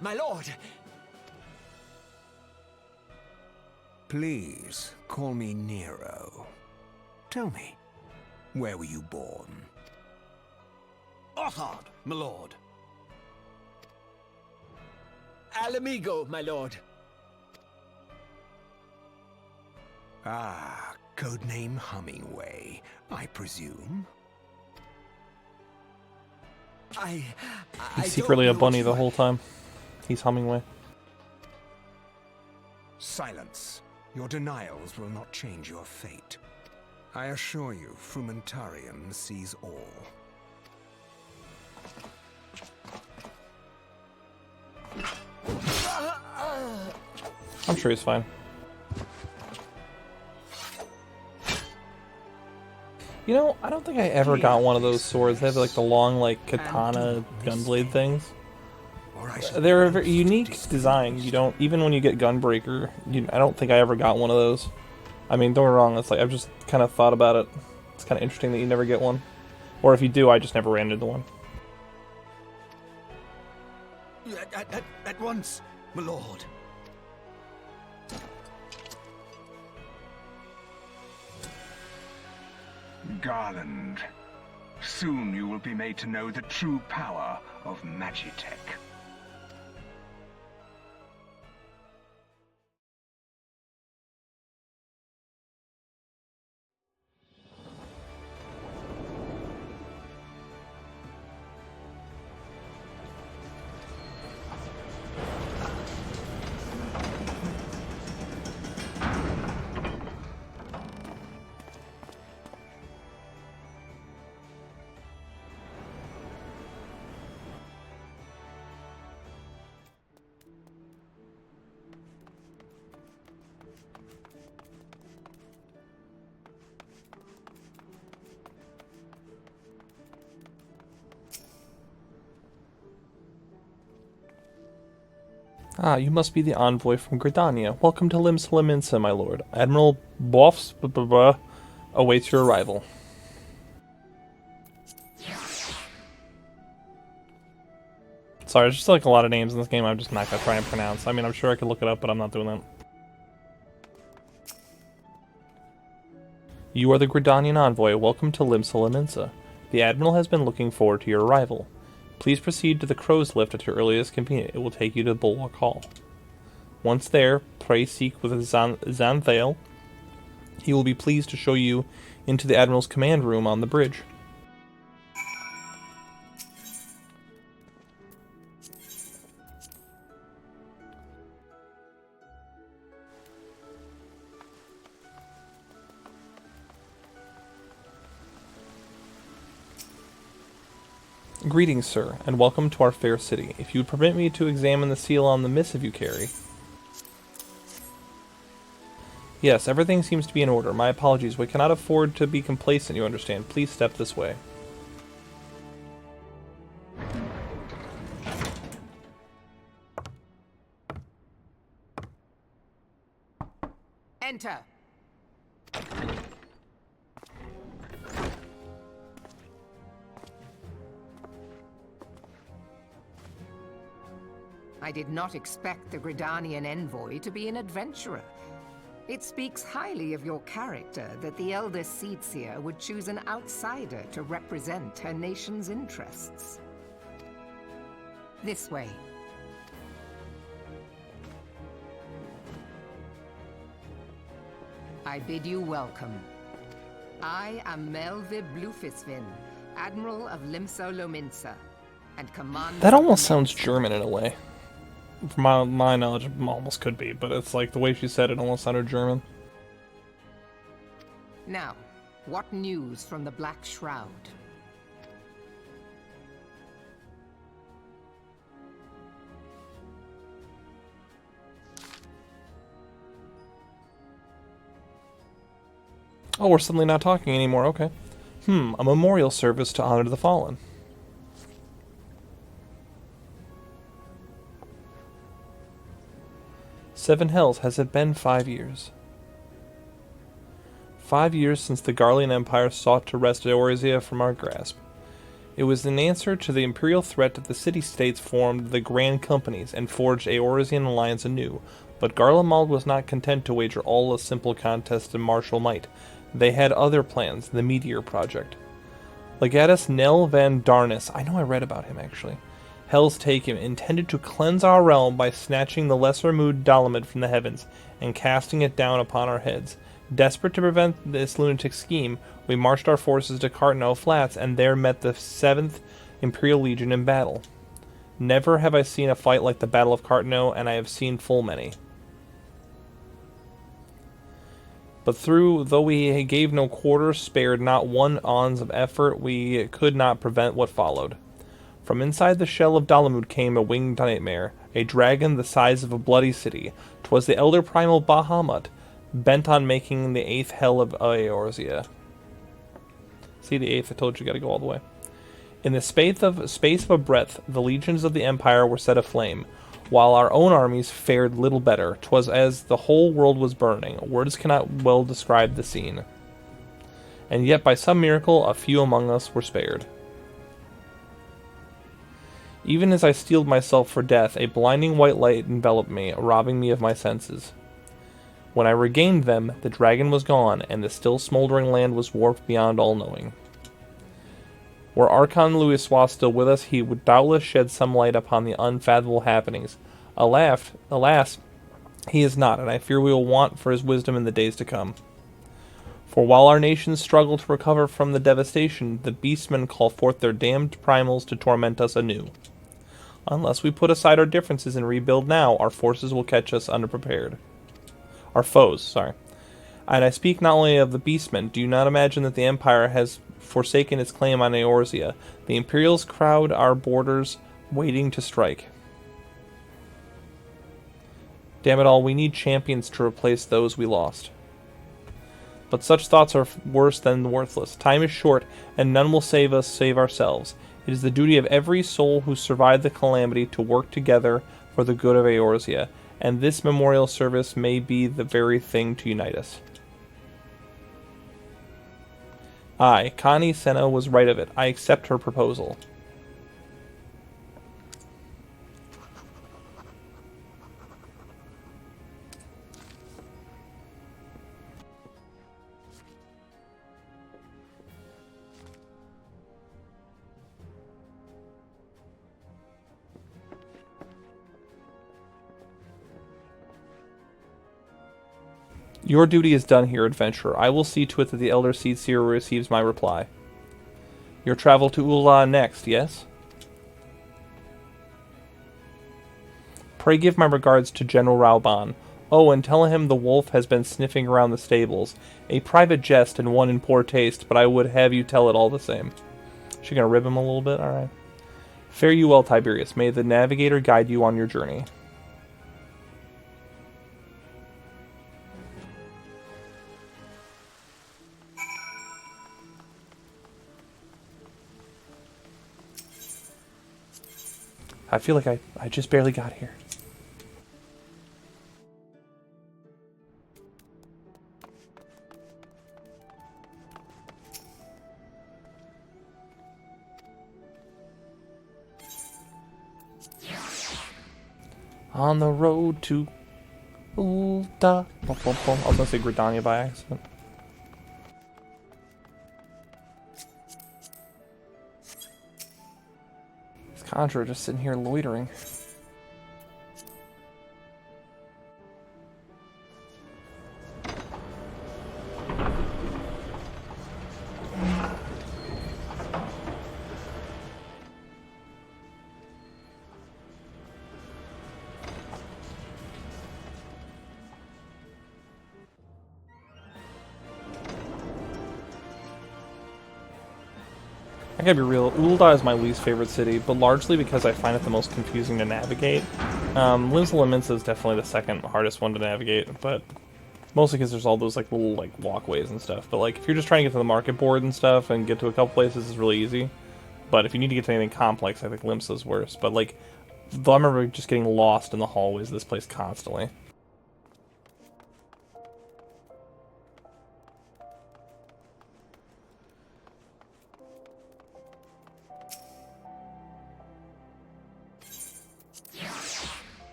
I: My lord!
F: Please, call me Nero. Tell me, where were you born?
J: Othard, my lord.
I: Alamigo, my lord.
F: Ah, codename Hummingway, I presume.
A: He's secretly a bunny the whole time. He's Hummingway.
F: Silence. Your denials will not change your fate. I assure you, Frumentarium sees all.
A: I'm sure he's fine. You know, I don't think I ever got one of those swords. They have like the long, like katana gunblade things. They're a very unique design. You don't, even when you get Gunbreaker, I don't think I ever got one of those. I mean, don't get me wrong. It's like I've just kind of thought about it. It's kind of interesting that you never get one, or if you do, I just never ran into one.
J: At once, my lord.
F: Garland, soon you will be made to know the true power of Magitech.
A: Ah, you must be the envoy from Gridania. Welcome to Limsa, my lord. Admiral Boffs awaits your arrival. Sorry, there's just like a lot of names in this game I'm just not going to try and pronounce. I mean, I'm sure I could look it up, but I'm not doing that. You are the Gridanian envoy. Welcome to Limsa. The Admiral has been looking forward to your arrival. Please proceed to the Crow's Lift at your earliest convenience. It will take you to Bulwark Hall. Once there, pray seek with Xanthale. He will be pleased to show you into the Admiral's command room on the bridge. Greetings, sir, and welcome to our fair city. If you would permit me to examine the seal on the missive you carry. Yes, everything seems to be in order. My apologies. We cannot afford to be complacent, you understand. Please step this way.
D: Enter. I did not expect the Gridanian envoy to be an adventurer. It speaks highly of your character that the elder Eorzea would choose an outsider to represent her nation's interests. This way. I bid you welcome. I am Melve Blufisvin, Admiral of Limsa, and Commander...
A: That almost sounds German in a way. From my knowledge, it almost could be, but it's like the way she said it almost sounded German.
D: Now, what news from the Black Shroud?
A: Oh, we're suddenly not talking anymore, okay. A memorial service to honor the fallen. Seven Hells, has it been 5 years? 5 years since the Garlean Empire sought to wrest Eorzea from our grasp. It was in answer to the imperial threat that the city-states formed the Grand Companies and forged Eorzean alliance anew, but Garlemald was not content to wager all a simple contest in martial might. They had other plans, the Meteor Project. Legatus Nell van Darnus, I know I read about him actually, Hell's Taken, intended to cleanse our realm by snatching the lesser mood Dalamud from the heavens and casting it down upon our heads. Desperate to prevent this lunatic scheme, we marched our forces to Cartno Flats and there met the 7th Imperial Legion in battle. Never have I seen a fight like the Battle of Cartno, and I have seen full many. But though we gave no quarter, spared not one ounce of effort, we could not prevent what followed. From inside the shell of Dalamud came a winged nightmare, a dragon the size of a bloody city. 'Twas the elder primal Bahamut, bent on making the 8th hell of Eorzea. See, the 8th, I told you gotta go all the way. In the space of a breath, the legions of the Empire were set aflame, while our own armies fared little better. 'Twas as the whole world was burning. Words cannot well describe the scene. And yet, by some miracle, a few among us were spared. Even as I steeled myself for death, a blinding white light enveloped me, robbing me of my senses. When I regained them, the dragon was gone, and the still smoldering land was warped beyond all knowing. Were Archon Louisoix still with us, he would doubtless shed some light upon the unfathomable happenings. Alas, he is not, and I fear we will want for his wisdom in the days to come. For while our nations struggle to recover from the devastation, the beastmen call forth their damned primals to torment us anew. Unless we put aside our differences and rebuild now, our forces will catch us unprepared. Our foes, sorry. And I speak not only of the beastmen. Do you not imagine that the Empire has forsaken its claim on Eorzea? The Imperials crowd our borders, waiting to strike. Damn it all, we need champions to replace those we lost. But such thoughts are worse than worthless. Time is short, and none will save us save ourselves. It is the duty of every soul who survived the calamity to work together for the good of Eorzea, and this memorial service may be the very thing to unite us. Aye, Connie Senna was right of it. I accept her proposal. Your duty is done here, adventurer. I will see to it that the Elder Seer receives my reply. Your travel to Ul'dah next, yes? Pray give my regards to General Rauban. Oh, and tell him the wolf has been sniffing around the stables. A private jest and one in poor taste, but I would have you tell it all the same. She gonna rib him a little bit? Alright. Fare you well, Tiberius. May the navigator guide you on your journey. I feel like I just barely got here. On the road to Ul'dah. I was gonna say Gridania by accident. Contra just sitting here loitering. I gotta be real, Ul'dah is my least favorite city, but largely because I find it the most confusing to navigate. Lims Limits is definitely the second hardest one to navigate, but mostly because there's all those like little like walkways and stuff. But like if you're just trying to get to the market board and stuff and get to a couple places, it's really easy. But if you need to get to anything complex, I think Lims is worse. But like, I remember just getting lost in the hallways of this place constantly.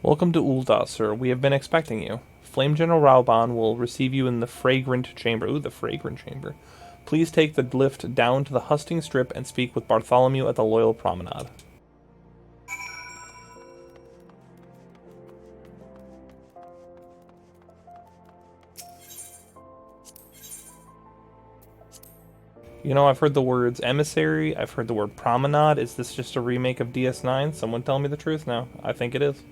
A: Welcome to Ul'dah, sir. We have been expecting you. Flame General Rauban will receive you in the Fragrant Chamber. Ooh, the Fragrant Chamber. Please take the lift down to the Husting Strip and speak with Bartholomew at the Loyal Promenade. You know, I've heard the words emissary, I've heard the word promenade. Is this just a remake of DS9? Someone tell me the truth now. I think it is.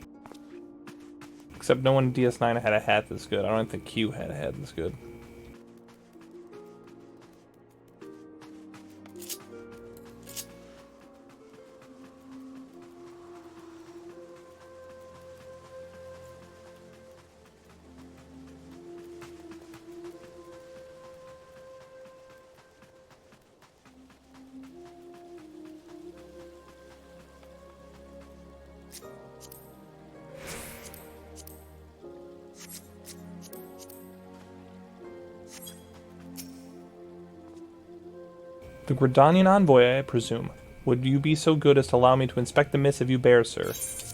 A: Except no one in DS9 had a hat that's good. I don't think Q had a hat that's good. The Gridanian envoy, I presume. Would you be so good as to allow me to inspect the missive you bear, sir?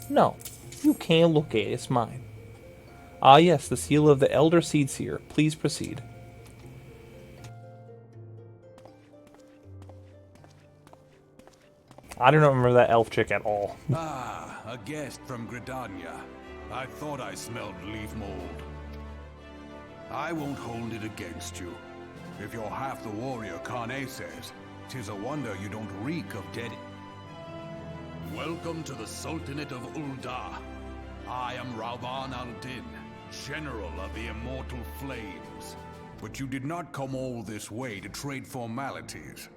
A: No, you can't look at it. It's mine. Ah, yes, the seal of the Elder Seer. Please proceed. I don't remember that elf chick at all.
B: Ah, a guest from Gridania. I thought I smelled leaf mold. I won't hold it against you. If you're half the warrior Kane says, 'tis a wonder you don't reek of dead. Welcome to the Sultanate of Ul'dah. I am Rauban al-Din, General of the Immortal Flames. But you did not come all this way to trade formalities.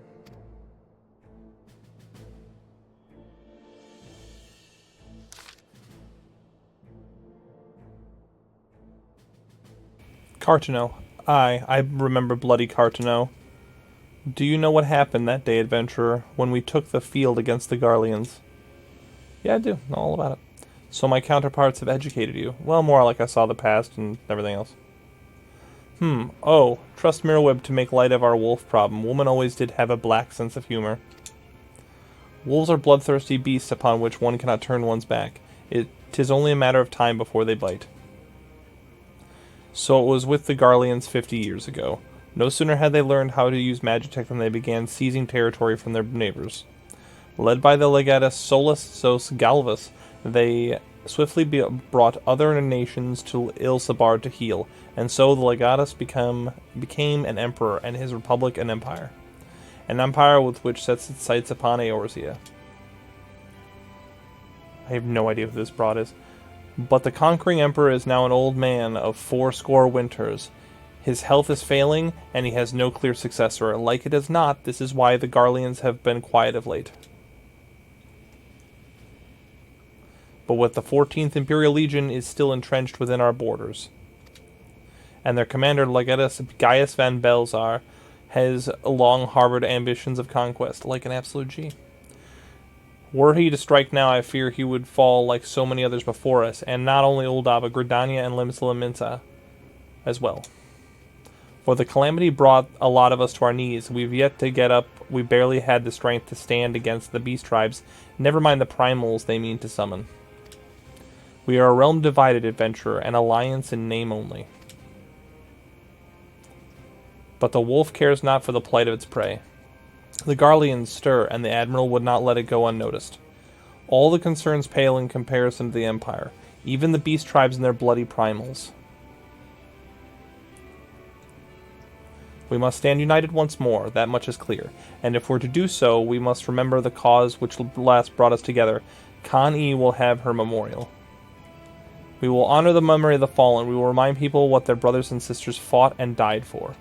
A: Cartano. I remember bloody Cartano. Do you know what happened that day, adventurer, when we took the field against the Garleans? Yeah, I do. Know all about it. So my counterparts have educated you. Well, more like I saw the past and everything else. Oh, trust Mirrorweb to make light of our wolf problem. Woman always did have a black sense of humor. Wolves are bloodthirsty beasts upon which one cannot turn one's back. 'Tis only a matter of time before they bite. So it was with the Garleans 50 years ago. No sooner had they learned how to use Magitech than they began seizing territory from their neighbors. Led by the legatus Solus Sos Galvus, they swiftly brought other nations to Ilsabar to heal, and so the legatus became an emperor, and his republic an empire. An empire with which sets its sights upon Eorzea. I have no idea who this broad is. But the conquering emperor is now an old man of 80 winters. His health is failing, and he has no clear successor. Like it as not, this is why the Garleans have been quiet of late. But with the 14th Imperial Legion is still entrenched within our borders. And their commander, Legatus Gaius van Belzar, has long harbored ambitions of conquest, like an absolute G. Were he to strike now, I fear he would fall like so many others before us, and not only Ul'dah, but Gridania and Limsa as well. For the calamity brought a lot of us to our knees. We've yet to get up. We barely had the strength to stand against the beast tribes, never mind the primals they mean to summon. We are a realm divided, adventurer, an alliance in name only. But the wolf cares not for the plight of its prey. The Garleans stir, and the Admiral would not let it go unnoticed. All the concerns pale in comparison to the Empire, even the beast tribes and their bloody primals. We must stand united once more, that much is clear, and if we're to do so, we must remember the cause which last brought us together. Khan-E will have her memorial. We will honor the memory of the fallen. We will remind people what their brothers and sisters fought and died for.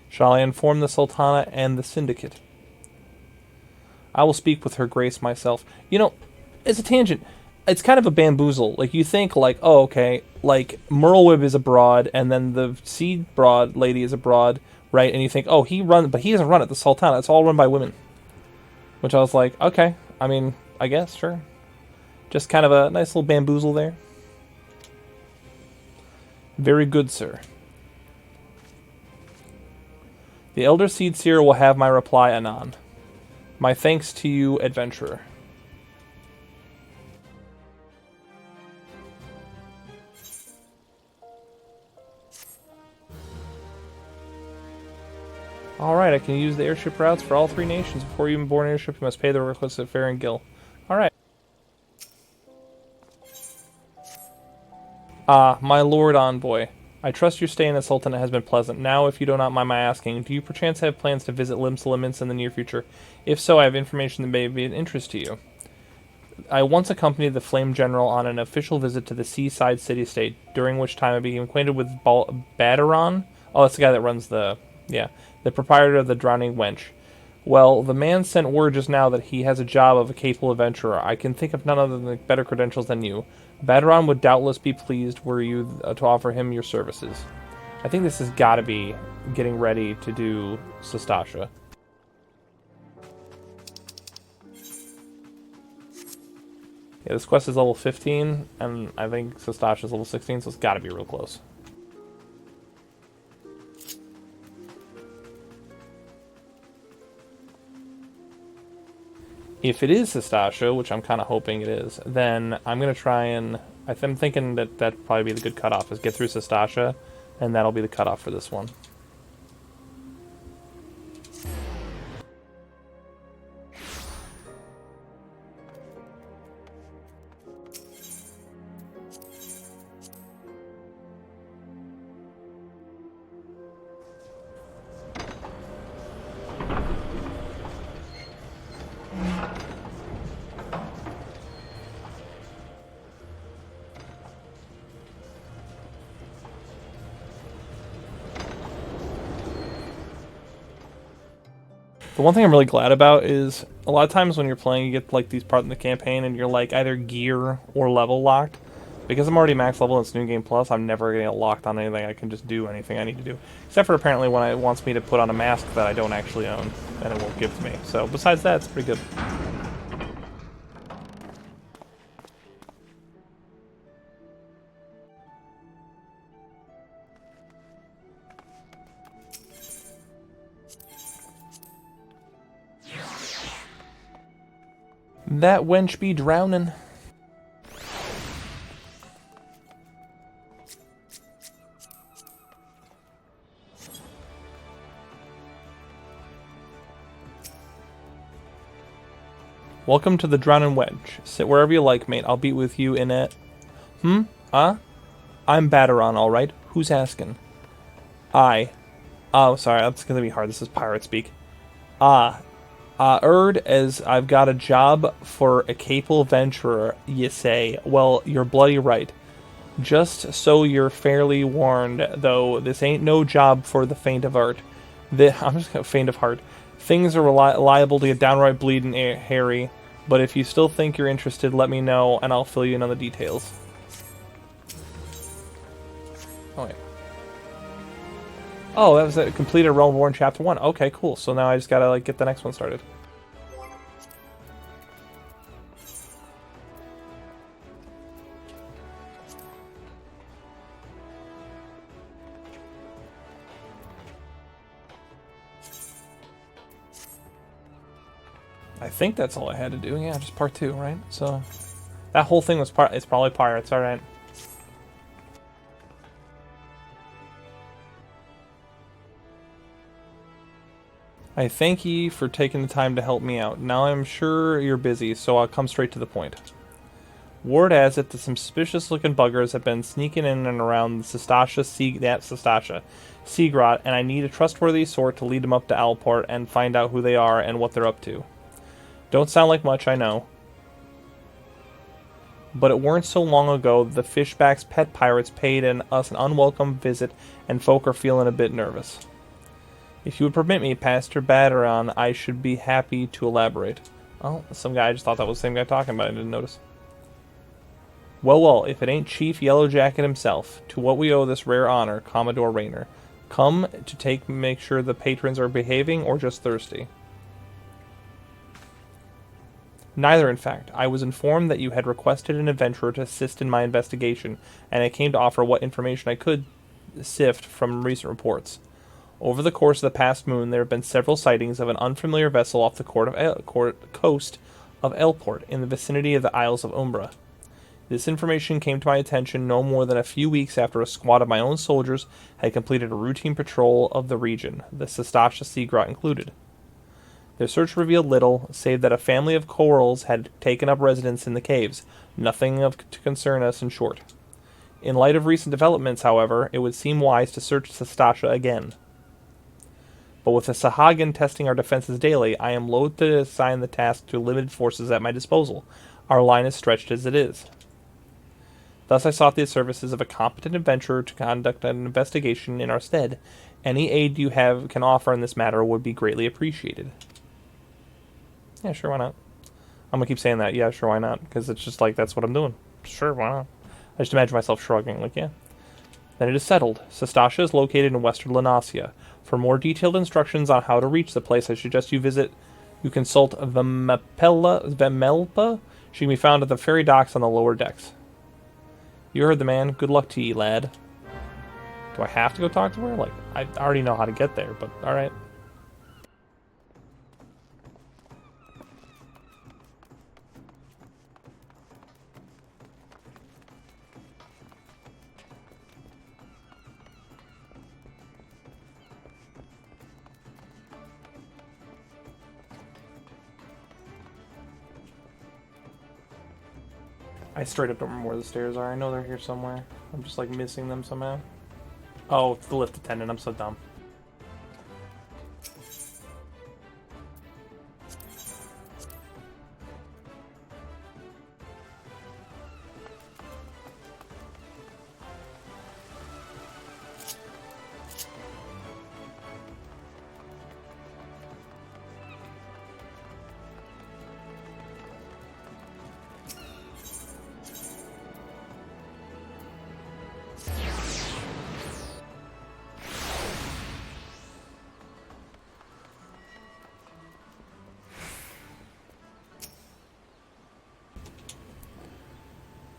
A: Shall I inform the Sultana and the Syndicate? I will speak with her grace myself. You know, as a tangent, it's kind of a bamboozle. Like, you think, like, oh, okay, like, Merlewib is abroad, and then the Seed Broad lady is abroad, right? And you think, oh, but he doesn't run it, the Sultana. It's all run by women. Which I was like, okay, I mean, I guess, sure. Just kind of a nice little bamboozle there. Very good, sir. The Elder Seed Seer will have my reply anon. My thanks to you, adventurer. Alright, I can use the airship routes for all 3 nations. Before you even board an airship, you must pay the requisite fare and gill. Alright. My lord envoy. I trust your stay in the Sultanate has been pleasant. Now, if you do not mind my asking, do you perchance have plans to visit Limsa in the near future? If so, I have information that may be of interest to you. I once accompanied the Flame General on an official visit to the seaside city-state, during which time I became acquainted with Badaron. Oh, that's the guy that runs the proprietor of the Drowning Wench. Well, the man sent word just now that he has a job of a capable adventurer. I can think of none other than better credentials than you. Badaron would doubtless be pleased were you to offer him your services. I think this has got to be getting ready to do SASTASHA. Yeah, this quest is level 15, and I think SASTASHA is level 16, so it's got to be real close. If it is SASTASHA, which I'm kind of hoping it is, then I'm going to try and... I'm thinking that that'd probably be the good cutoff, is get through SASTASHA, and that'll be the cutoff for this one. The one thing I'm really glad about is a lot of times when you're playing, you get like these parts in the campaign and you're like either gear or level locked. Because I'm already max level in this New Game Plus, I'm never going to get locked on anything. I can just do anything I need to do. Except for apparently when it wants me to put on a mask that I don't actually own, and it won't give to me. So besides that, it's pretty good. That wench be drowning. Welcome to the Drowning Wedge. Sit wherever you like, mate. I'll be with you in a... I'm Batteron, alright. Who's asking? Oh, sorry, that's gonna be hard. This is pirate speak. Erd, as I've got a job for a capable venturer, ye say. Well, you're bloody right. Just so you're fairly warned, though, this ain't no job for the faint of heart. I'm just gonna faint of heart. Things are liable to get downright bleeding hairy, but if you still think you're interested, let me know, and I'll fill you in on the details. Oh, wait. Oh, that was it. Completed Realm Reborn Chapter 1. Okay, cool. So now I just gotta, like, get the next one started. I think that's all I had to do. Yeah, just part 2, right? So that whole thing was it's probably pirates, alright. I thank ye for taking the time to help me out. Now I'm sure you're busy, so I'll come straight to the point. Word has it that some suspicious-looking buggers have been sneaking in and around the SASTASHA Sea Grot, and I need a trustworthy sort to lead them up to Alport and find out who they are and what they're up to. Don't sound like much, I know. But it weren't so long ago the Fishback's pet pirates paid us an unwelcome visit, and folk are feeling a bit nervous. If you would permit me, Pastor Batteron, I should be happy to elaborate. Oh, some guy, I just thought that was the same guy talking about it, I didn't notice. Well, if it ain't Chief Yellowjacket himself, to what we owe this rare honor, Commodore Raynor. Come to make sure the patrons are behaving, or just thirsty? Neither, in fact. I was informed that you had requested an adventurer to assist in my investigation, and I came to offer what information I could sift from recent reports. Over the course of the past moon, there have been several sightings of an unfamiliar vessel off the coast of Elport, in the vicinity of the Isles of Umbra. This information came to my attention no more than a few weeks after a squad of my own soldiers had completed a routine patrol of the region, the SASTASHA Sea Grot included. Their search revealed little, save that a family of corals had taken up residence in the caves. Nothing to concern us, in short. In light of recent developments, however, it would seem wise to search SASTASHA again. But with the Sahagin testing our defenses daily, I am loath to assign the task to limited forces at my disposal. Our line is stretched as it is. Thus I sought the services of a competent adventurer to conduct an investigation in our stead. Any aid you can offer in this matter would be greatly appreciated. Yeah, sure, why not? I'm gonna keep saying that. Yeah, sure, why not? Because it's just like, that's what I'm doing. Sure, why not? I just imagine myself shrugging, like, yeah. Then it is settled. SASTASHA is located in western Lanasia. For more detailed instructions on how to reach the place, I suggest you consult Vemelpa. She can be found at the ferry docks on the lower decks. You heard the man. Good luck to ye, lad. Do I have to go talk to her? Like, I already know how to get there, but alright. I straight up don't remember where the stairs are. I know they're here somewhere. I'm just like missing them somehow. Oh, it's the lift attendant. I'm so dumb.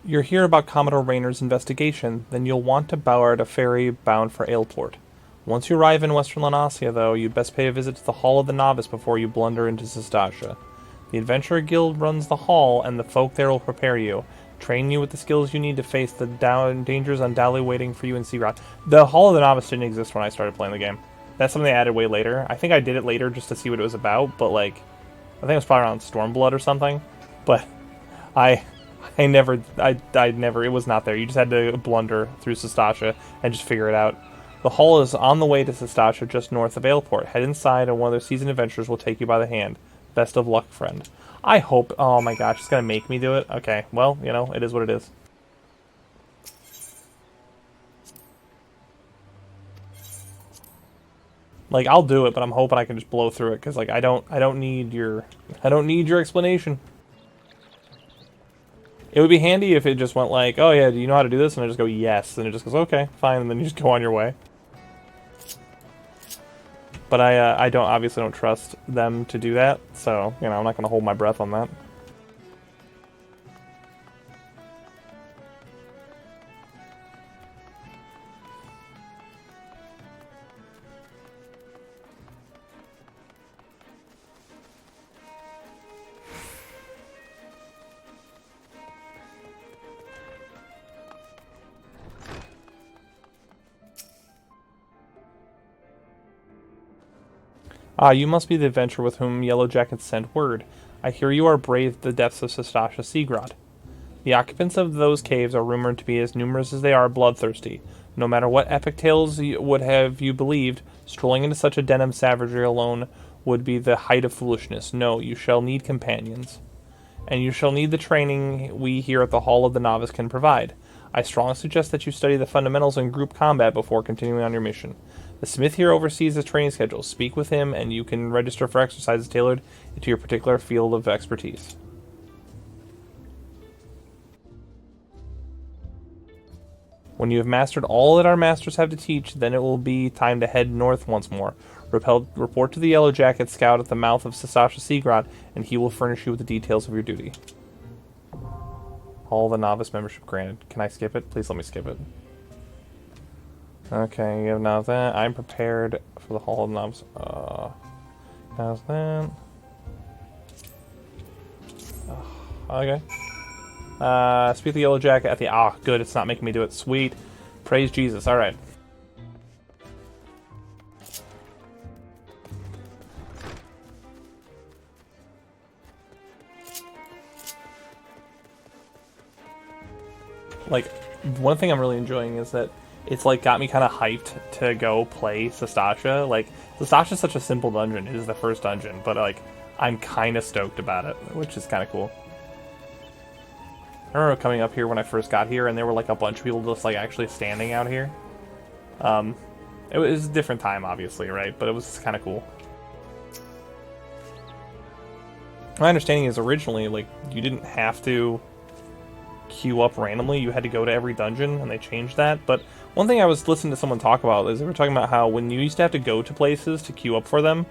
A: You're here about Commodore Raynor's investigation, then you'll want to board a ferry bound for Aleport. Once you arrive in Western Lanasia, though, you'd best pay a visit to the Hall of the Novice before you blunder into SASTASHA. The Adventurer Guild runs the hall, and the folk there will prepare you, train you with the skills you need to face the dangers undoubtedly waiting for you in Seagrot. The Hall of the Novice didn't exist when I started playing the game. That's something they added way later. I think I did it later just to see what it was about, but like, I think it was probably around Stormblood or something. But I never, it was not there. You just had to blunder through SASTASHA and just figure it out. The hall is on the way to SASTASHA just north of Aleport. Head inside and one of their seasoned adventurers will take you by the hand. Best of luck, friend. I hope... Oh my gosh, it's going to make me do it? Okay, well, you know, it is what it is. Like, I'll do it, but I'm hoping I can just blow through it, because, like, I don't need your explanation. It would be handy if it just went like, oh yeah, do you know how to do this? And I just go, yes. And it just goes, okay, fine, and then you just go on your way. But I obviously don't trust them to do that, so, you know, I'm not going to hold my breath on that. Ah, you must be the adventurer with whom Yellow Jackets sent word. I hear you are brave the depths of SASTASHA Seagrot. The occupants of those caves are rumored to be as numerous as they are bloodthirsty. No matter what epic tales would have you believed, strolling into such a den of savagery alone would be the height of foolishness. No, you shall need companions. And you shall need the training we here at the Hall of the Novice can provide. I strongly suggest that you study the fundamentals in group combat before continuing on your mission. The smith here oversees his training schedule. Speak with him, and you can register for exercises tailored to your particular field of expertise. When you have mastered all that our masters have to teach, then it will be time to head north once more. Report to the Yellow Jacket Scout at the mouth of SASTASHA Seagrot, and he will furnish you with the details of your duty. All the novice membership granted. Can I skip it? Please let me skip it. Okay, you have now that. I'm prepared for the Hall of Novice. How's that? Okay. Speak to the Yellow Jacket at the... Ah, good, it's not making me do it. Sweet. Praise Jesus. Alright. Like, one thing I'm really enjoying is that it's like got me kind of hyped to go play SASTASHA. Like, SASTASHA's such a simple dungeon. It is the first dungeon, but like, I'm kind of stoked about it, which is kind of cool. I remember coming up here when I first got here, and there were like a bunch of people just like actually standing out here. It was a different time, obviously, right? But it was kind of cool. My understanding is originally, like, you didn't have to queue up randomly. You had to go to every dungeon, and they changed that. But one thing I was listening to someone talk about is they were talking about how when you used to have to go to places to queue up for them,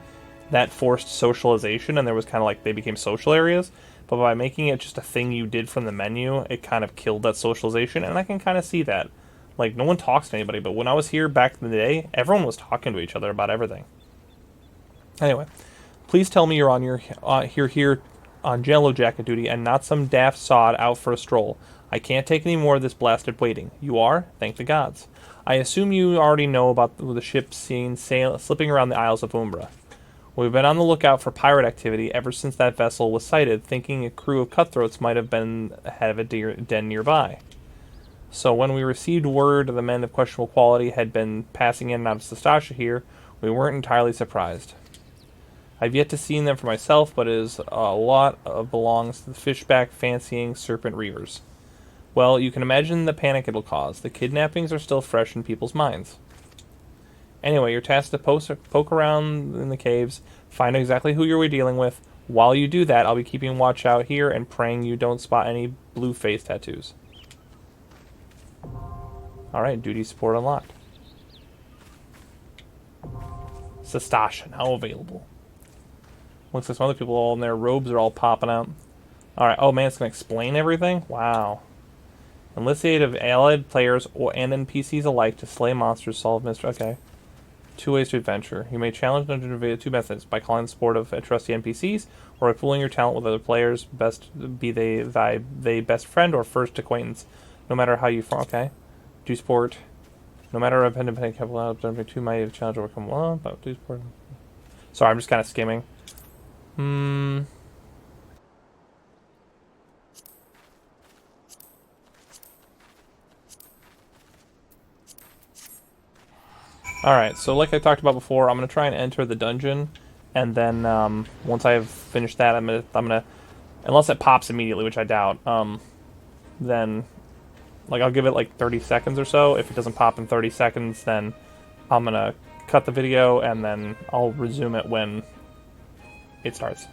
A: that forced socialization, and there was kind of like they became social areas. But by making it just a thing you did from the menu, it kind of killed that socialization, and I can kind of see that. Like, no one talks to anybody, but when I was here back in the day, everyone was talking to each other about everything. Anyway, please tell me you're on your here on Yellow Jacket duty and not some daft sod out for a stroll. I can't take any more of this blasted waiting. You are? Thank the gods. I assume you already know about the ship slipping around the Isles of Umbra. We've been on the lookout for pirate activity ever since that vessel was sighted, thinking a crew of cutthroats might have been ahead of a den nearby. So when we received word the men of questionable quality had been passing in and out of SASTASHA here, we weren't entirely surprised. I've yet to see them for myself, but it is a lot belongs to the fishback fancying serpent reavers. Well, you can imagine the panic it'll cause. The kidnappings are still fresh in people's minds. Anyway, you're tasked to poke around in the caves, find out exactly who you're dealing with. While you do that, I'll be keeping watch out here and praying you don't spot any blue face tattoos. Alright, duty support unlocked. SASTASHA now available. Looks like some other people all in their robes are all popping out. Alright, oh man, it's going to explain everything? Wow. Enlist the aid of allied players and NPCs alike to slay monsters, solve mysteries. Okay. 2 ways to adventure. You may challenge dungeon via 2 methods: by calling the support of trusty NPCs, or by pooling your talent with other players, be they thy best friend or first acquaintance. No matter how you form. Okay. Do sport. No matter if independent capital out, dungeon 2 might challenge overcome. Well, but do sport. Sorry, I'm just kind of skimming. Alright, so like I talked about before, I'm going to try and enter the dungeon, and then once I have finished that, I'm gonna unless it pops immediately, which I doubt, then like I'll give it like 30 seconds or so. If it doesn't pop in 30 seconds, then I'm going to cut the video, and then I'll resume it when it starts.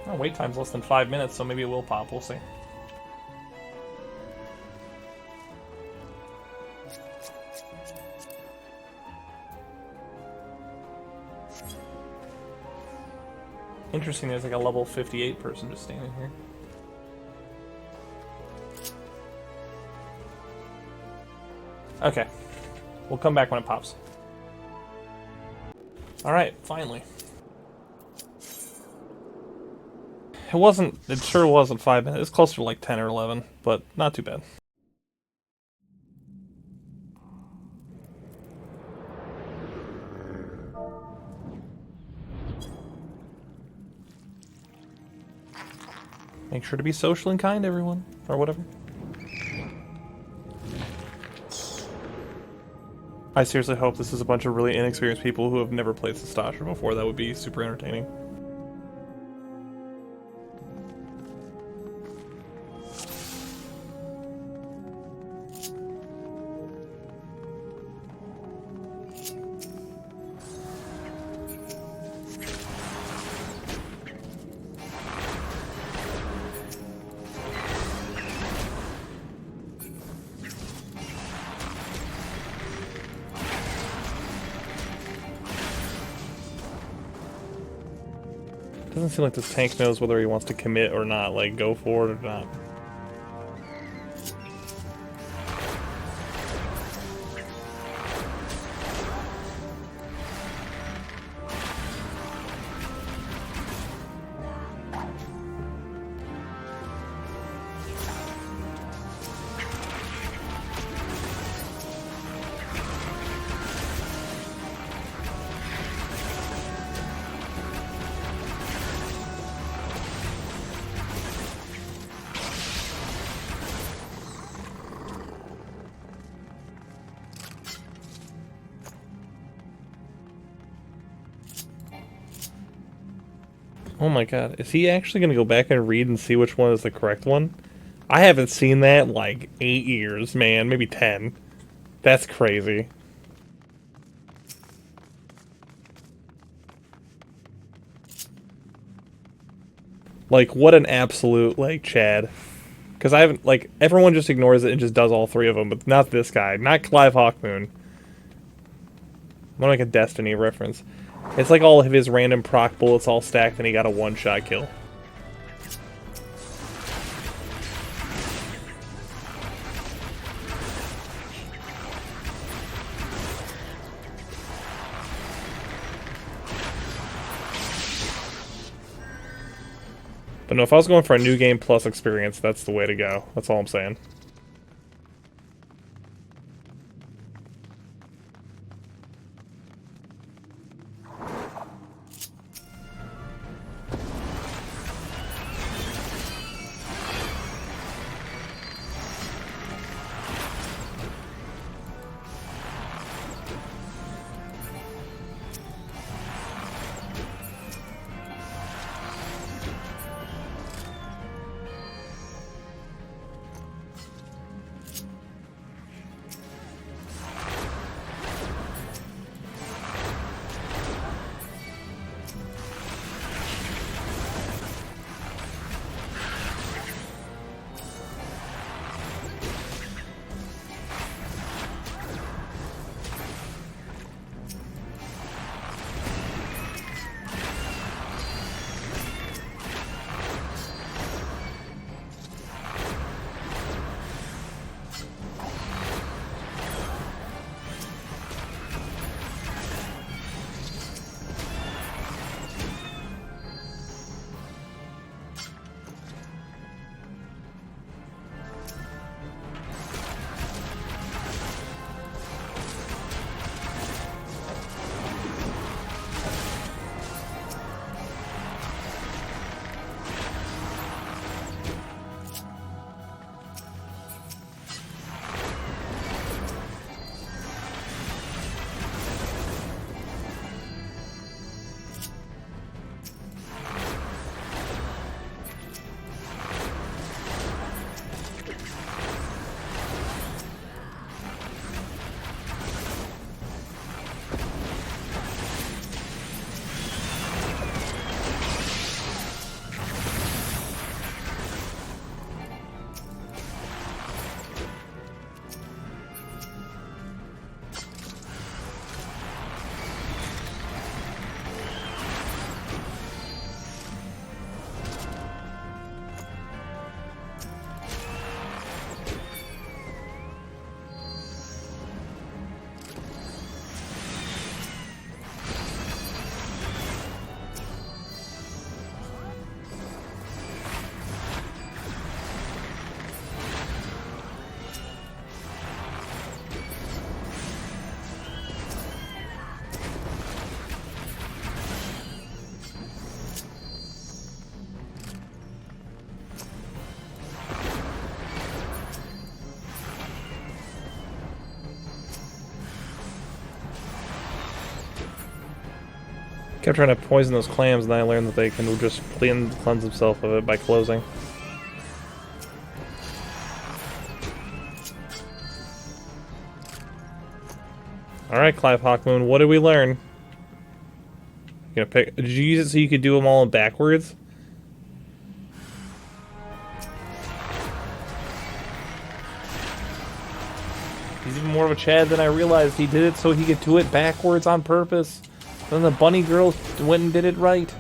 A: Oh, wait time's less than 5 minutes, so maybe it will pop. We'll see. Interesting, there's like a level 58 person just standing here. Okay. We'll come back when it pops. Alright, finally. It sure wasn't 5 minutes. It's closer to like 10 or 11, but not too bad. Make sure to be social and kind, everyone. Or whatever. I seriously hope this is a bunch of really inexperienced people who have never played SASTASHA before. That would be super entertaining. Doesn't seem like this tank knows whether he wants to commit or not, like go for it or not. Oh my god, is he actually going to go back and read and see which one is the correct one? I haven't seen that in like 8 years, man. Maybe 10. That's crazy. Like, what an absolute, like, Chad. Because I haven't, like, everyone just ignores it and just does all 3 of them, but not this guy. Not Clive Hawkmoon. I'm gonna make a Destiny reference. It's like all of his random proc bullets all stacked and he got a one-shot kill. But no, if I was going for a new game plus experience, that's the way to go. That's all I'm saying. Kept trying to poison those clams, and then I learned that they can just cleanse themselves of it by closing. Alright, Clive Hawkmoon, what did we learn? You gonna pick? Did you use it so you could do them all backwards? He's even more of a Chad than I realized. He did it so he could do it backwards on purpose. Then the bunny girl went and did it right.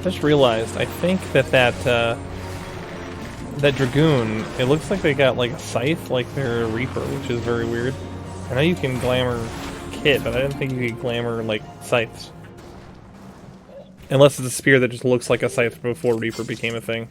A: Just realized, I think that Dragoon, it looks like they got like a scythe, like they're a Reaper, which is very weird. I know you can glamour Kit, but I didn't think you could glamour like scythes. Unless it's a spear that just looks like a scythe before Reaper became a thing.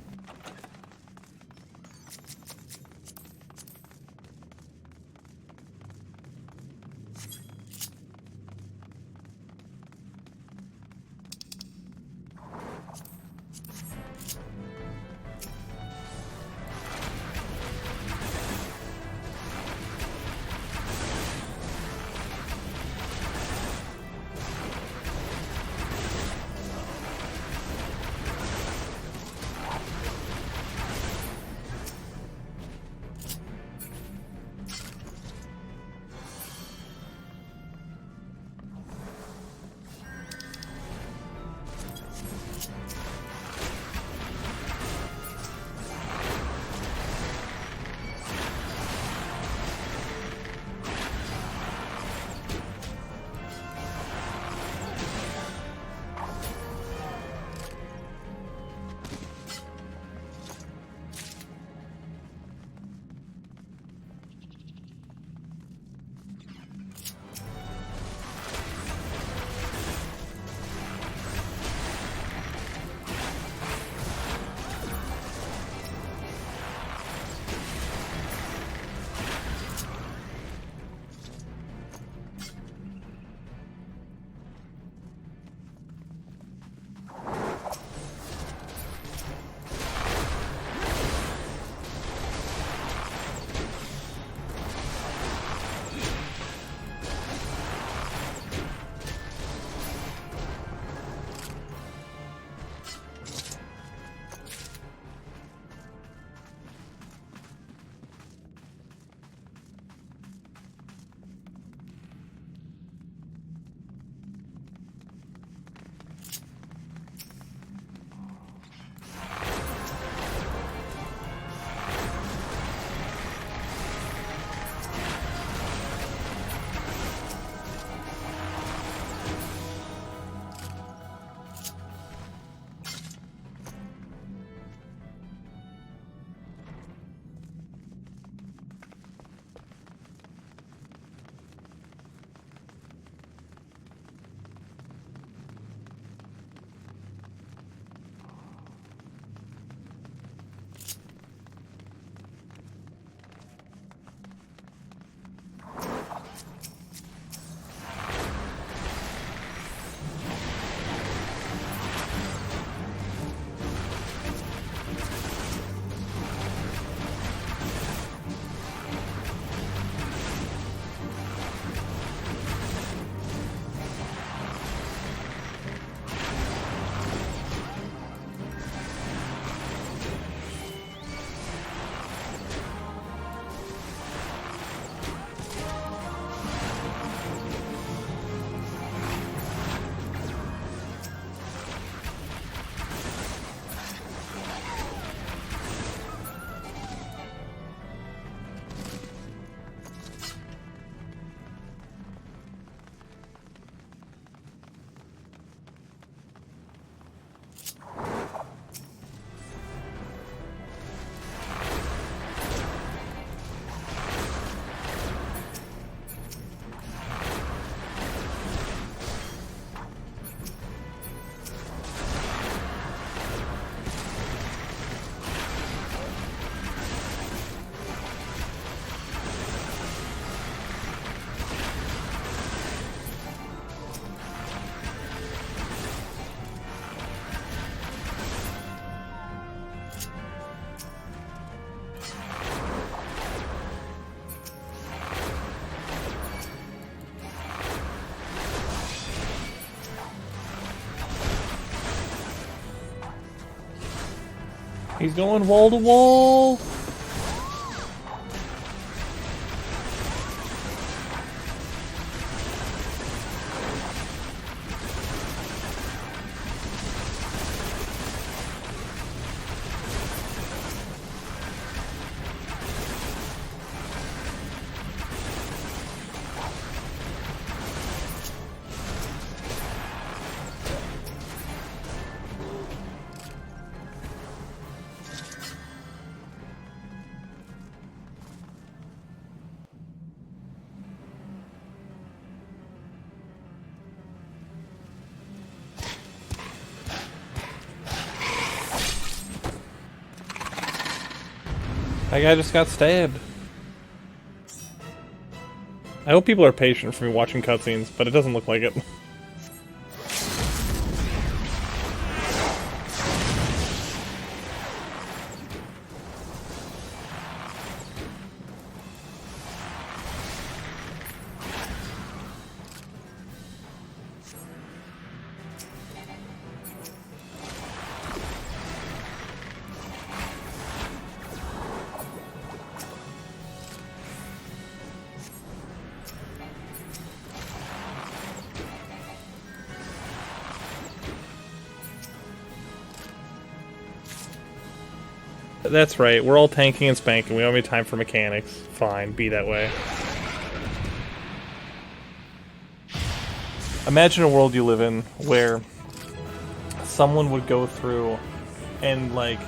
A: He's going wall to wall. That guy just got stabbed. I hope people are patient for me watching cutscenes, but it doesn't look like it. That's right, we're all tanking and spanking. We don't have any time for mechanics. Fine, be that way. Imagine a world you live in where someone would go through and, like,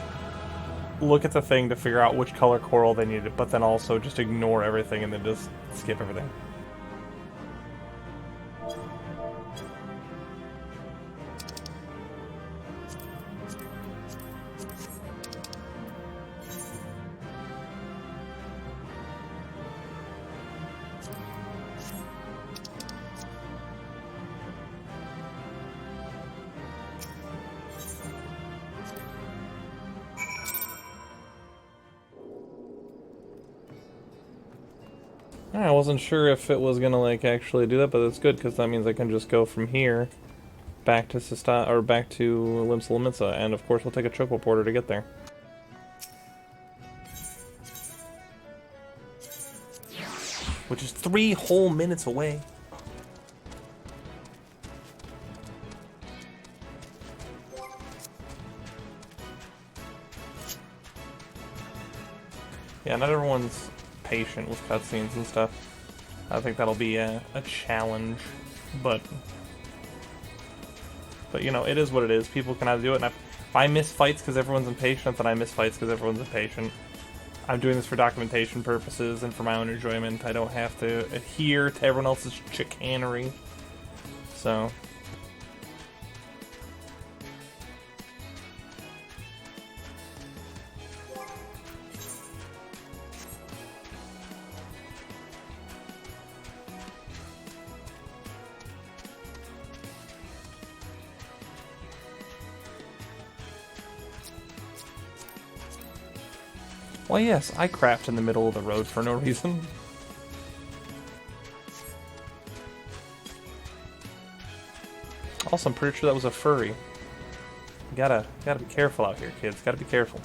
A: look at the thing to figure out which color coral they needed, but then also just ignore everything and then just skip everything. I wasn't sure if it was gonna like actually do that, but it's good because that means I can just go from here back to back to Limsa Lominsa, and of course we'll take a chocobo porter to get there. Which is 3 whole minutes away. Yeah, not everyone's patient with cutscenes and stuff. I think that'll be a challenge, but you know, it is what it is. People can either do it, and if I miss fights because everyone's impatient, then I miss fights because everyone's impatient. I'm doing this for documentation purposes and for my own enjoyment. I don't have to adhere to everyone else's chicanery. So... Why yes, I craft in the middle of the road for no reason. Also, I'm pretty sure that was a furry. You gotta be careful out here, kids. Gotta be careful.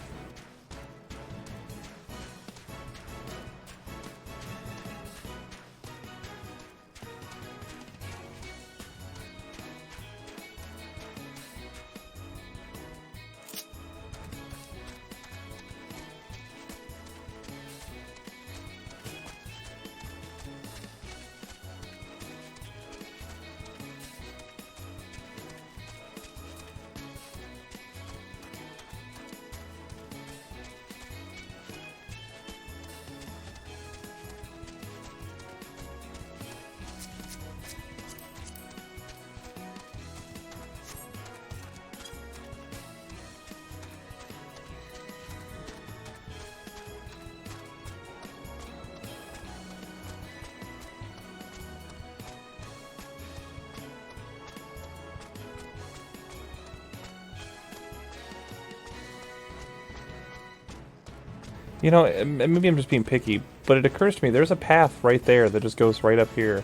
A: You know, maybe I'm just being picky, but it occurs to me there's a path right there that just goes right up here.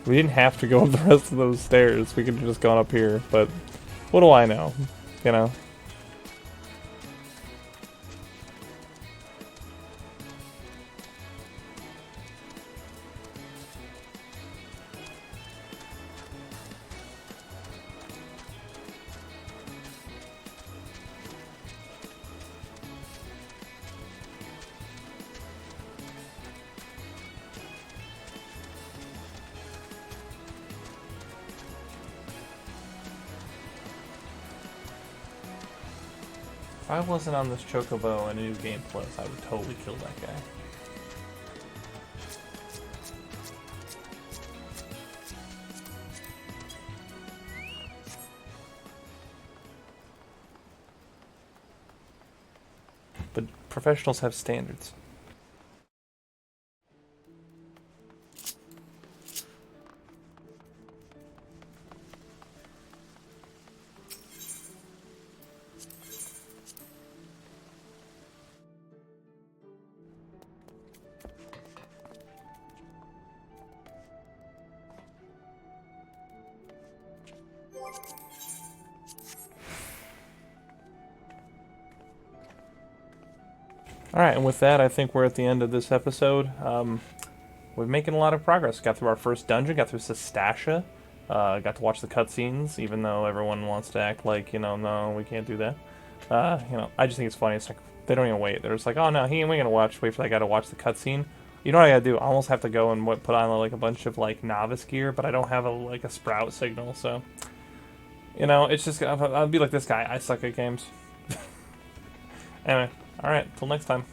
A: We didn't have to go up the rest of those stairs. We could have just gone up here, but what do I know? You know? If I wasn't on this Chocobo and a New Game Plus, I would totally kill that guy. But professionals have standards. Alright, and with that, I think we're at the end of this episode. We're making a lot of progress. Got through our first dungeon, got through SASTASHA, got to watch the cutscenes, even though everyone wants to act like, no, we can't do that. I just think it's funny. It's like, they don't even wait. They're just like, oh no, we ain't gonna wait for that guy to watch the cutscene. You know what I gotta do? I almost have to go and put on like a bunch of like novice gear, but I don't have a sprout signal, so it's just I'll be like this guy. I suck at games. Anyway, all right, till next time.